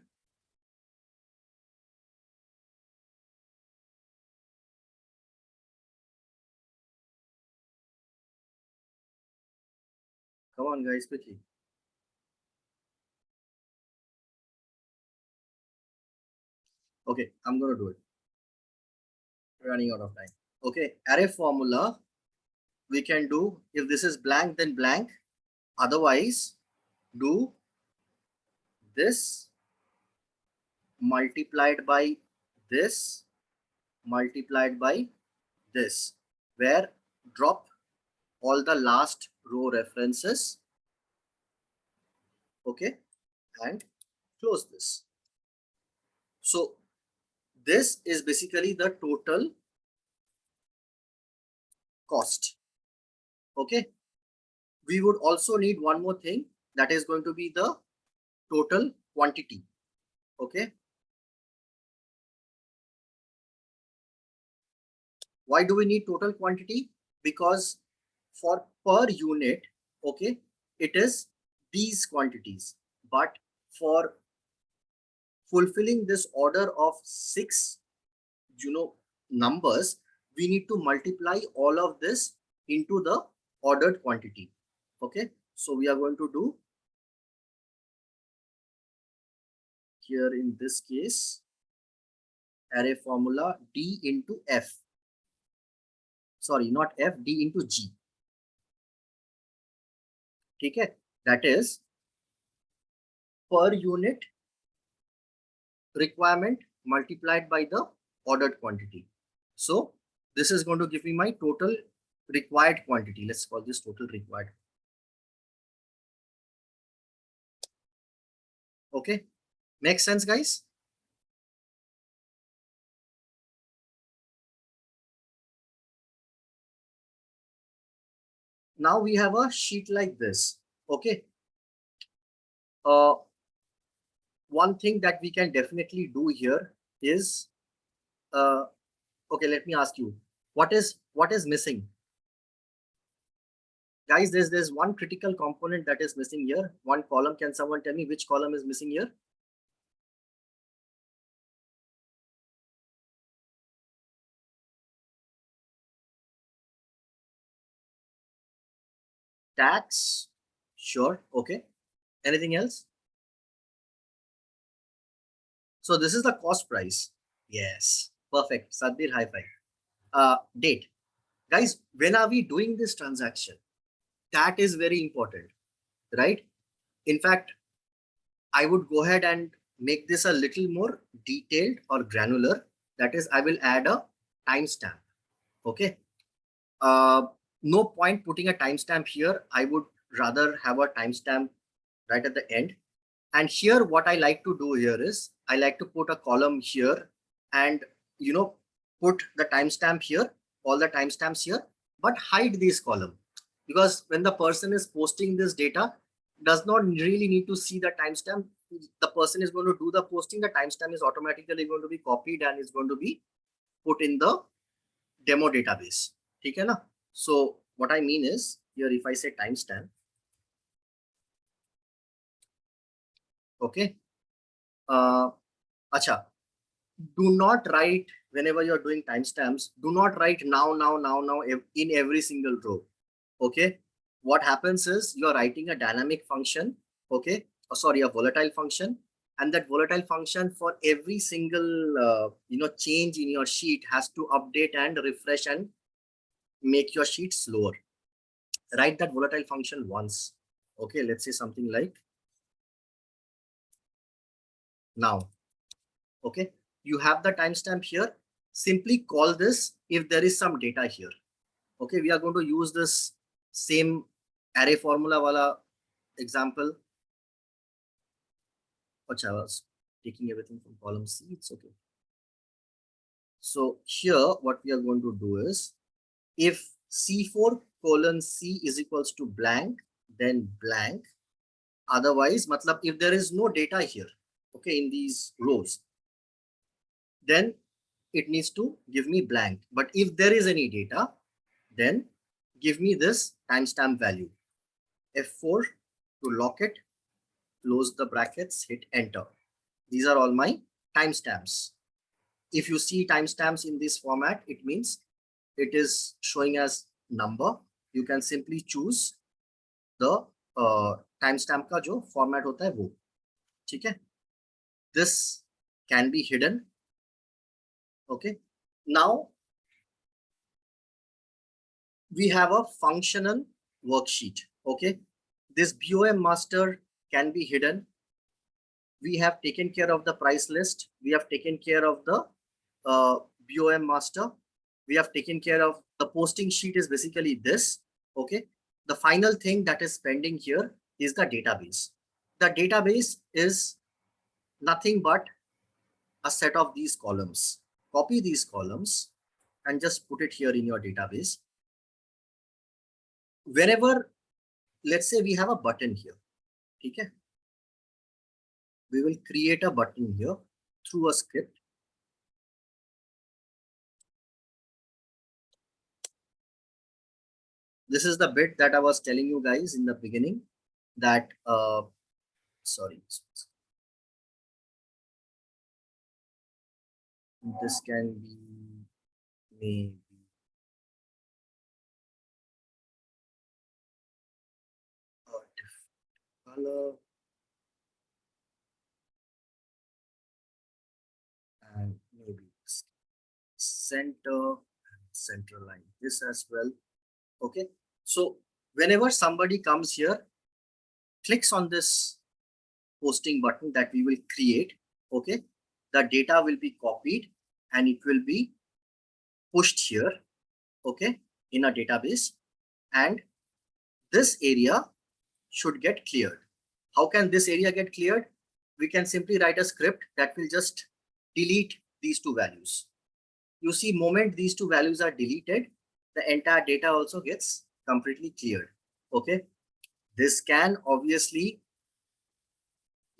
Come on, guys, quickly. Okay, I'm going to do it. We're running out of time. Okay, array formula. We can do, if this is blank, then blank. Otherwise, do this multiplied by this multiplied by this, where drop all the last row references. Okay, and close this. So this is basically the total cost. Okay, we would also need one more thing, that is going to be the total quantity. Okay, why do we need total quantity? Because for per unit, okay, it is these quantities, but for fulfilling this order of 6 numbers, we need to multiply all of this into the ordered quantity. Okay, so we are going to do here in this case array formula D into F. sorry, not F, D into G. Okay, that is per unit requirement multiplied by the ordered quantity. So this is going to give me my total required quantity. Let's call this total required. Okay, makes sense, guys? Now we have a sheet like this. Okay. One thing that we can definitely do here is, okay, let me ask you, what is missing? Guys, there's one critical component that is missing here. One column. Can someone tell me which column is missing here? Tax. Sure. Okay. Anything else? So this is the cost price. Yes. Perfect. Sadbir, high five. Date. Guys, when are we doing this transaction? That is very important, right? In fact, I would go ahead and make this a little more detailed or granular. That is, I will add a timestamp. Okay. No point putting a timestamp here. I would rather have a timestamp right at the end. And here, what I like to do here is I like to put a column here and, put the timestamp here, all the timestamps here, but hide this column, because when the person is posting this data, does not really need to see the timestamp. The person is going to do the posting. The timestamp is automatically going to be copied and is going to be put in the demo database. Okay, na? So what I mean is here, if I say timestamp, okay, acha, do not write whenever you're doing timestamps. Do not write now in every single row. Okay, what happens is you're writing a dynamic function. Okay, sorry, a volatile function, and that volatile function for every single change in your sheet has to update and refresh and make your sheet slower. Write that volatile function once. Okay, let's say something like now. Okay, you have the timestamp here. Simply call this if there is some data here. Okay, we are going to use this same array formula wala example, which I was taking everything from column C. It's okay. So here, what we are going to do is, if C4 colon C is equals to blank, then blank. Otherwise, matlab, if there is no data here, okay, in these rows, then it needs to give me blank. But if there is any data, then give me this timestamp value. F4 to lock it, close the brackets, hit enter. These are all my timestamps. If you see timestamps in this format, it means it is showing as number. You can simply choose the timestamp का जो format होता है वो, ठीक है? This can be hidden. Okay. Now we have a functional worksheet. Okay. This BOM master can be hidden. We have taken care of the price list. We have taken care of the BOM master. We have taken care of the posting sheet is basically this. Okay. The final thing that is pending here is the database. The database is nothing but a set of these columns. Copy these columns and just put it here in your database. Whenever, let's say we have a button here. Okay. We will create a button here through a script. This is the bit that I was telling you guys in the beginning that, sorry, this can be maybe a different color. And maybe center and central line, this as well. Okay, so whenever somebody comes here, clicks on this posting button that we will create, okay, the data will be copied and it will be pushed here, okay, in a database, and this area should get cleared. How can this area get cleared? We can simply write a script that will just delete these two values. You see, moment these two values are deleted, the entire data also gets completely cleared. Okay, this can obviously,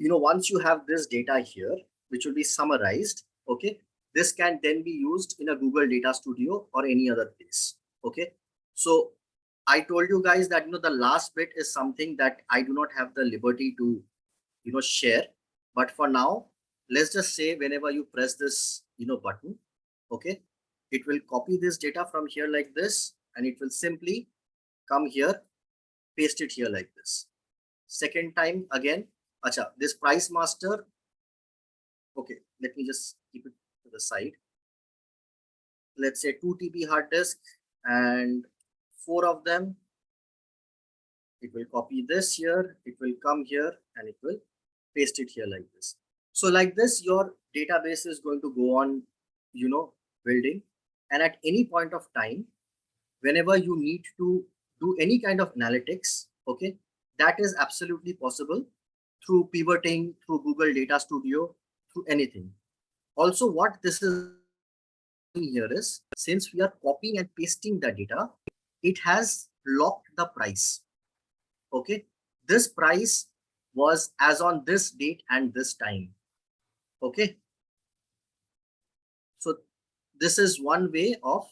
once you have this data here, which will be summarized, okay, this can then be used in a Google Data Studio or any other place. Okay, so I told you guys that the last bit is something that I do not have the liberty to share, but for now, let's just say whenever you press this button, okay, it will copy this data from here like this, and it will simply come here, paste it here like this. Second time again, acha, this price master, okay, let me just keep it to the side. Let's say 2 TB hard disk and 4 of them. It will copy this here, it will come here, and it will paste it here like this. So like this, your database is going to go on, building. And at any point of time, whenever you need to do any kind of analytics, okay, that is absolutely possible through pivoting, through Google Data Studio, through anything. Also, what this is here is, since we are copying and pasting the data, it has locked the price. Okay, this price was as on this date and this time. Okay, so this is one way of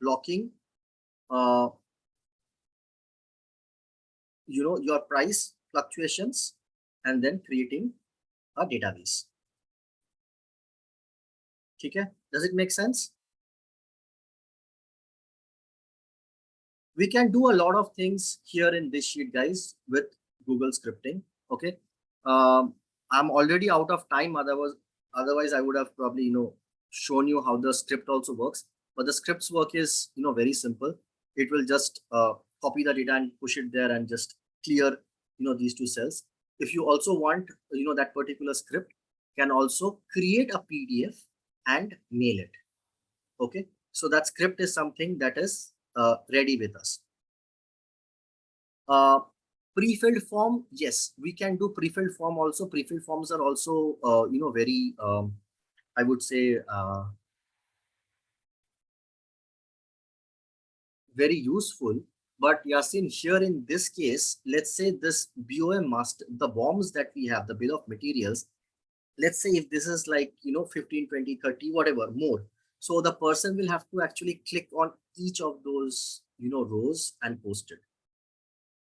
locking your price fluctuations and then creating a database. Okay, does it make sense? We can do a lot of things here in this sheet, guys, with Google scripting. Okay, I'm already out of time. Otherwise I would have probably shown you how the script also works. But the script's work is very simple. It will just copy the data and push it there and just clear these two cells. If you also want that particular script, can also create a PDF and mail it. Okay, so that script is something that is ready with us. Pre-filled form, yes, we can do pre-filled form also. Pre-filled forms are also very I would say very useful. But Yasin, here in this case, let's say this BOM master, the BOMs that we have, the bill of materials, let's say if this is like 15, 20, 30, whatever more, so the person will have to actually click on each of those rows and post it.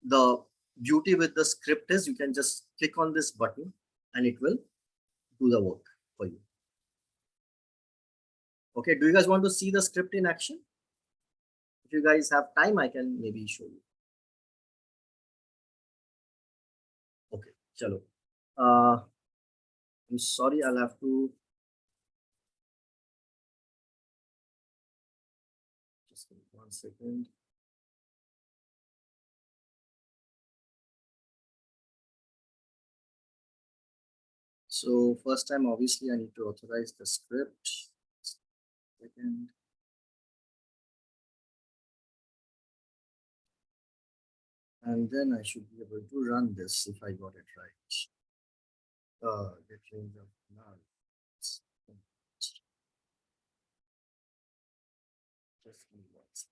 The beauty with the script is you can just click on this button and it will do the work for you. Okay, do you guys want to see the script in action? If you guys have time, I can maybe show you. Okay, chalo. I'm sorry, I'll have to just give me 1 second. So first time, obviously, I need to authorize the script. Second. And then I should be able to run this if I got it right. Get range of null. Just give me 1 second.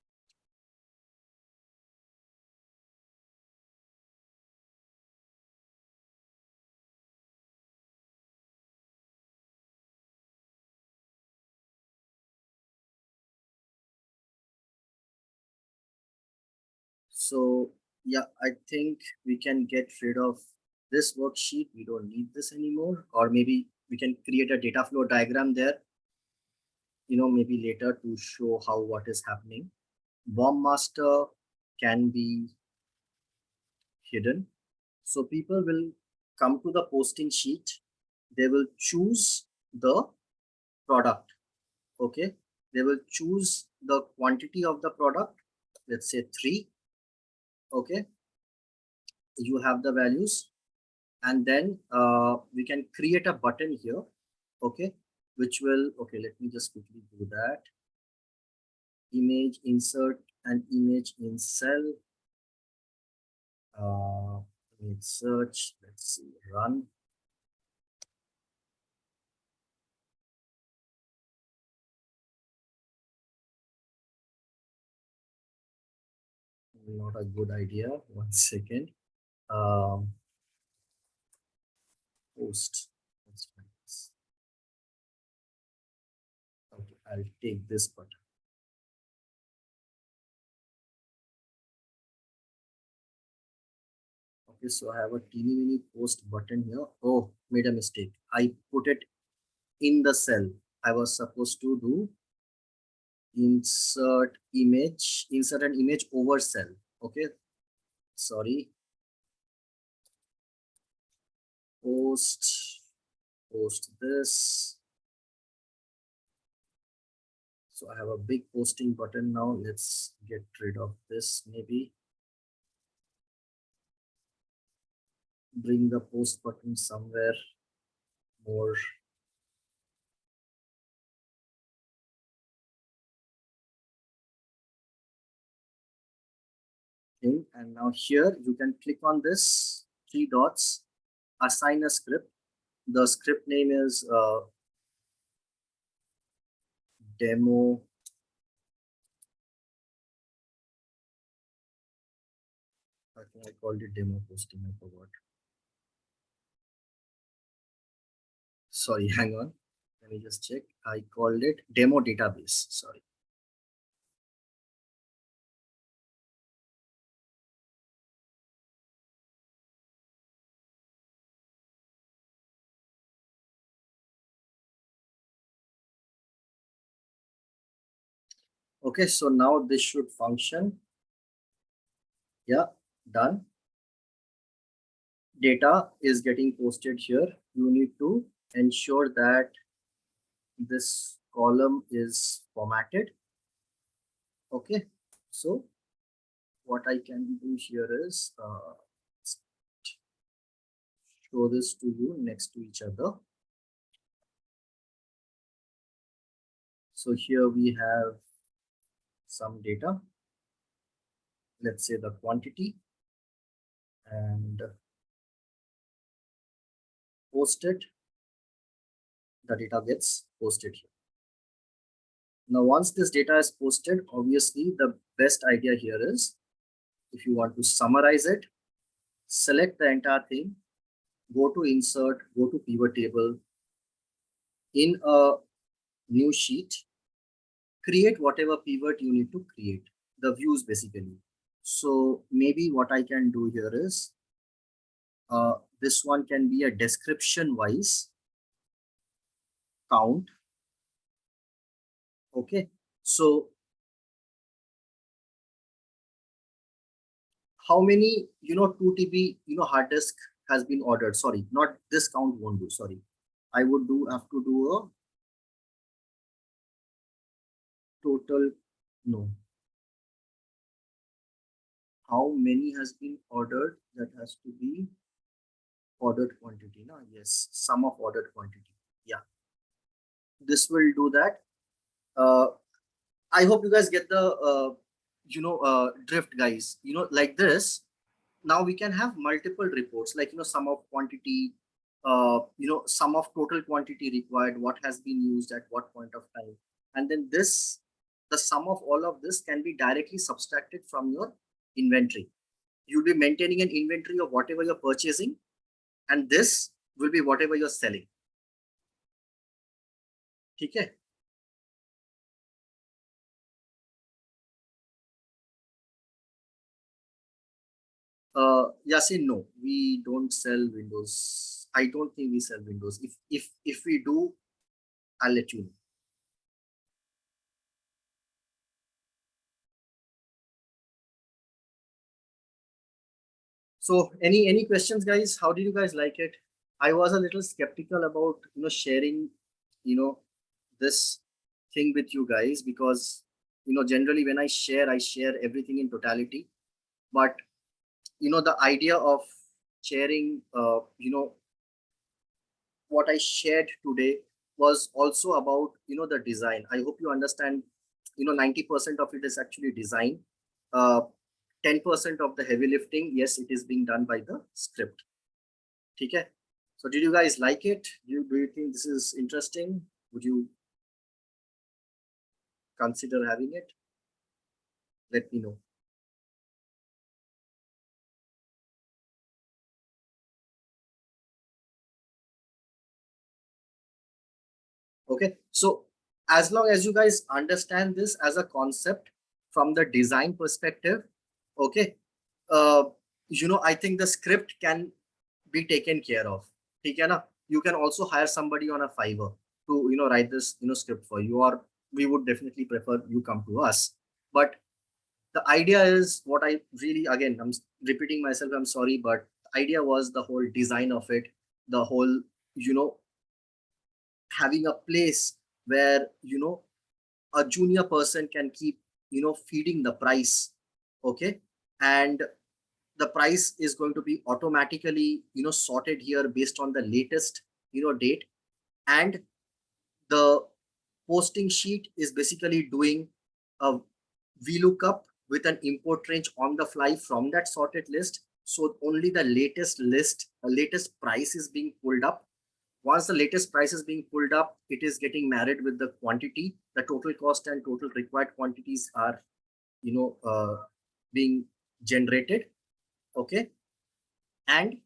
So yeah, I think we can get rid of this worksheet. We don't need this anymore. Or maybe we can create a data flow diagram there, maybe later to show how what is happening. BOM master can be hidden. So people will come to the posting sheet. They will choose the product. Okay, they will choose the quantity of the product, let's say 3. Okay, you have the values, and then we can create a button here. Okay, which will, okay, let me just quickly do that. Image, insert an image in cell. Image search, let's see, run. Not a good idea. 1 second. Post. Let's try this. Okay, I'll take this button. Okay, so I have a teeny mini post button here. Oh, made a mistake. I put it in the cell. I was supposed to do insert an image over cell. Okay, sorry. Post this. So I have a big posting button now. Let's get rid of this maybe. Bring the post button somewhere more. And now here you can click on this 3 dots, assign a script. The script name is demo. I think I called it demo posting. I forgot. Sorry, hang on. Let me just check. I called it demo database. Sorry. Okay, so now this should function. Yeah, done. Data is getting posted here. You need to ensure that this column is formatted. Okay, so what I can do here is show this to you next to each other. So here we have some data. Let's say the quantity, and post it. The data gets posted here. Now, once this data is posted, obviously the best idea here is, if you want to summarize it, select the entire thing, go to insert, go to pivot table. In a new sheet, create whatever pivot you need to create, the views basically. So maybe what I can do here is, this one can be a description wise count. Okay, so how many 2 TB hard disk has been ordered? Sorry, not this count won't do. Sorry, I would have to do a total. No, how many has been ordered? That has to be ordered quantity. No, yes, sum of ordered quantity. Yeah, this will do that. I hope you guys get the drift, guys. Like this. Now we can have multiple reports, like sum of quantity, sum of total quantity required, what has been used at what point of time, and then this, the sum of all of this can be directly subtracted from your inventory. You'll be maintaining an inventory of whatever you're purchasing, and this will be whatever you're selling. Okay. Yasin, no, we don't sell Windows. I don't think we sell Windows. If we do, I'll let you know. So any questions, guys? How did you guys like it? I was a little skeptical about sharing this thing with you guys, because generally when I share everything in totality. But, the idea of sharing, what I shared today was also about, the design. I hope you understand, 90% of it is actually design. 10% of the heavy lifting, yes, it is being done by the script. Okay. So did you guys like it? Do you think this is interesting? Would you consider having it? Let me know. Okay, so as long as you guys understand this as a concept from the design perspective, okay, I think the script can be taken care of. Okay, na? You can also hire somebody on a Fiverr to write this script for you, or we would definitely prefer you come to us. But the idea is what I really, again, I'm repeating myself, I'm sorry, but the idea was the whole design of it, the whole, having a place where, a junior person can keep, feeding the price. Okay. And the price is going to be automatically, sorted here based on the latest, date. And the posting sheet is basically doing a VLOOKUP with an import range on the fly from that sorted list. So only the latest price is being pulled up. Once the latest price is being pulled up, it is getting married with the quantity. The total cost and total required quantities are, being generated. Okay. And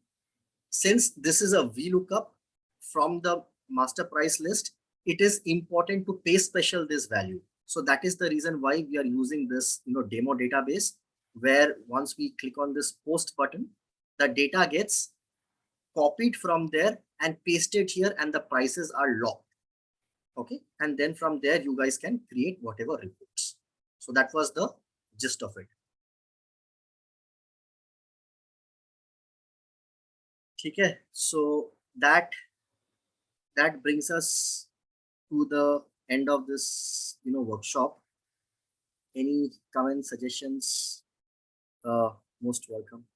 since this is a VLOOKUP from the master price list, it is important to pay special this value. So that is the reason why we are using this, demo database, where once we click on this post button, the data gets copied from there and pasted here, and the prices are locked. Okay. And then from there, you guys can create whatever reports. So that was the gist of it. Okay. So that brings us to the end of this, workshop. Any comments, suggestions? Most welcome.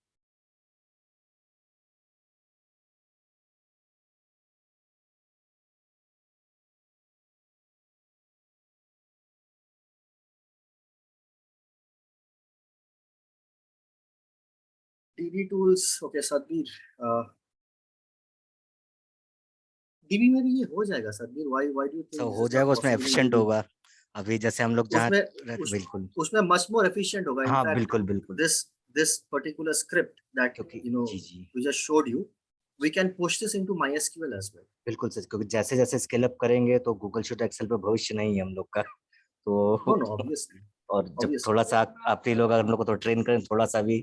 DB tools, okay, Sadhbir. DB में भी ये हो जाएगा Sadhbir. Why do you think? So हो जाएगा, उसमें efficient होगा. अभी जैसे हम लोग जहाँ बिल्कुल उसमें much more efficient होगा. हाँ बिल्कुल. This particular script that we just showed you, we can push this into MySQL as well. बिल्कुल सर, क्योंकि जैसे जैसे स्केल अप करेंगे तो गूगल शीट एक्सेल पे भविष्य नहीं है हम लोग का. तो no, obviously. और जब थोड़ा सा आप ही लोग अगर हम लोग को तो ट्रेन करें थोड़ा सा भी,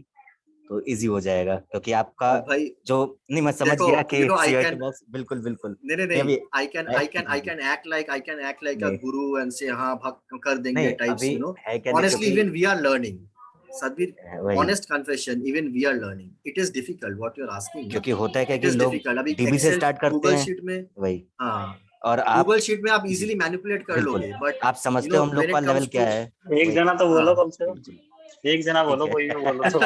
तो इजी हो जाएगा. क्योंकि आपका भाई जो नहीं, मैं समझ गया कि CEOITBOX बिल्कुल नहीं I can act like a guru and say हाँ भाग कर देंगे types, honestly even we are learning. Sadhbir, honest confession, even we are learning. It is difficult what you are asking. क्योंकि होता है क्या कि लोग DB से स्टार्ट करते Google हैं शीट में, वही, हाँ, और आप Google शीट में आप इजीली मैनिपुलेट कर लोगे, बट आप समझते हो हम लोग का लेवल क्या है. एक जना तो बोलो कम से कम, एक जना बोलो, कोई भी बोलो तो.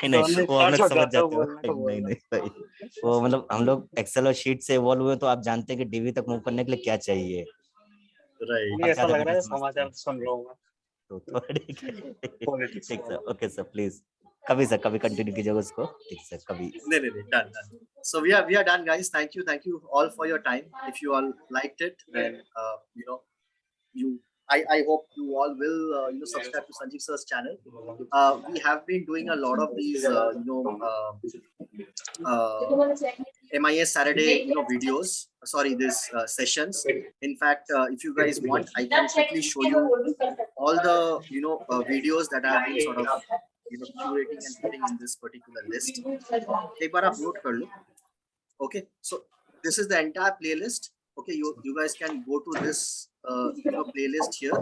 नहीं वो हम लोग समझ जाते हो. नहीं भाई, वो मतलब हम लोग एक्सेल और शीट से इवॉल्व हुए, तो आप जानते हैं कि डीबी तक मूव करने के लिए क्या चाहिए. राइट, ऐसा लग रहा है समाचार सुन रहा हूँ मैं. तो ठीक है. ओके सर, प्लीज कभी कंटिन्यू कीजिएगा उसको. ठीक सर, कभी नहीं done. So we are done, guys. Thank you all for your time. If you all liked it, then I hope you all will subscribe to Sanjeev sir's channel. We have been doing a lot of these MIS Saturday videos. Sorry, these sessions. In fact, if you guys want, I can quickly show you all the videos that I have been sort of curating and putting in this particular list. एक बार आप note कर लो. Okay, so this is the entire playlist. Okay, you guys can go to this playlist here,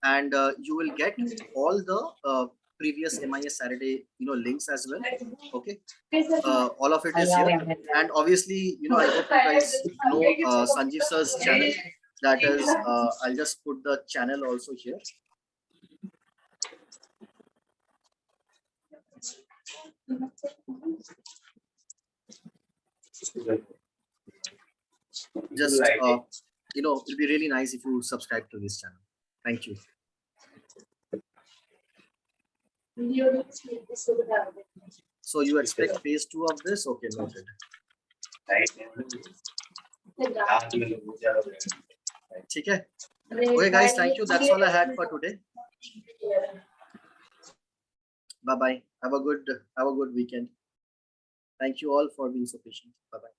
and you will get all the previous MIS Saturday links as well. Okay, all of it is here, and obviously I hope you guys know Sanjeev sir's channel. That is, I'll just put the channel also here. Just, it'll be really nice if you subscribe to this channel. Thank you. So you expect phase 2 of this? Okay, noted. Okay. Okay, guys, thank you. That's all I had for today. Bye bye. Have a good weekend. Thank you all for being so patient. Bye bye.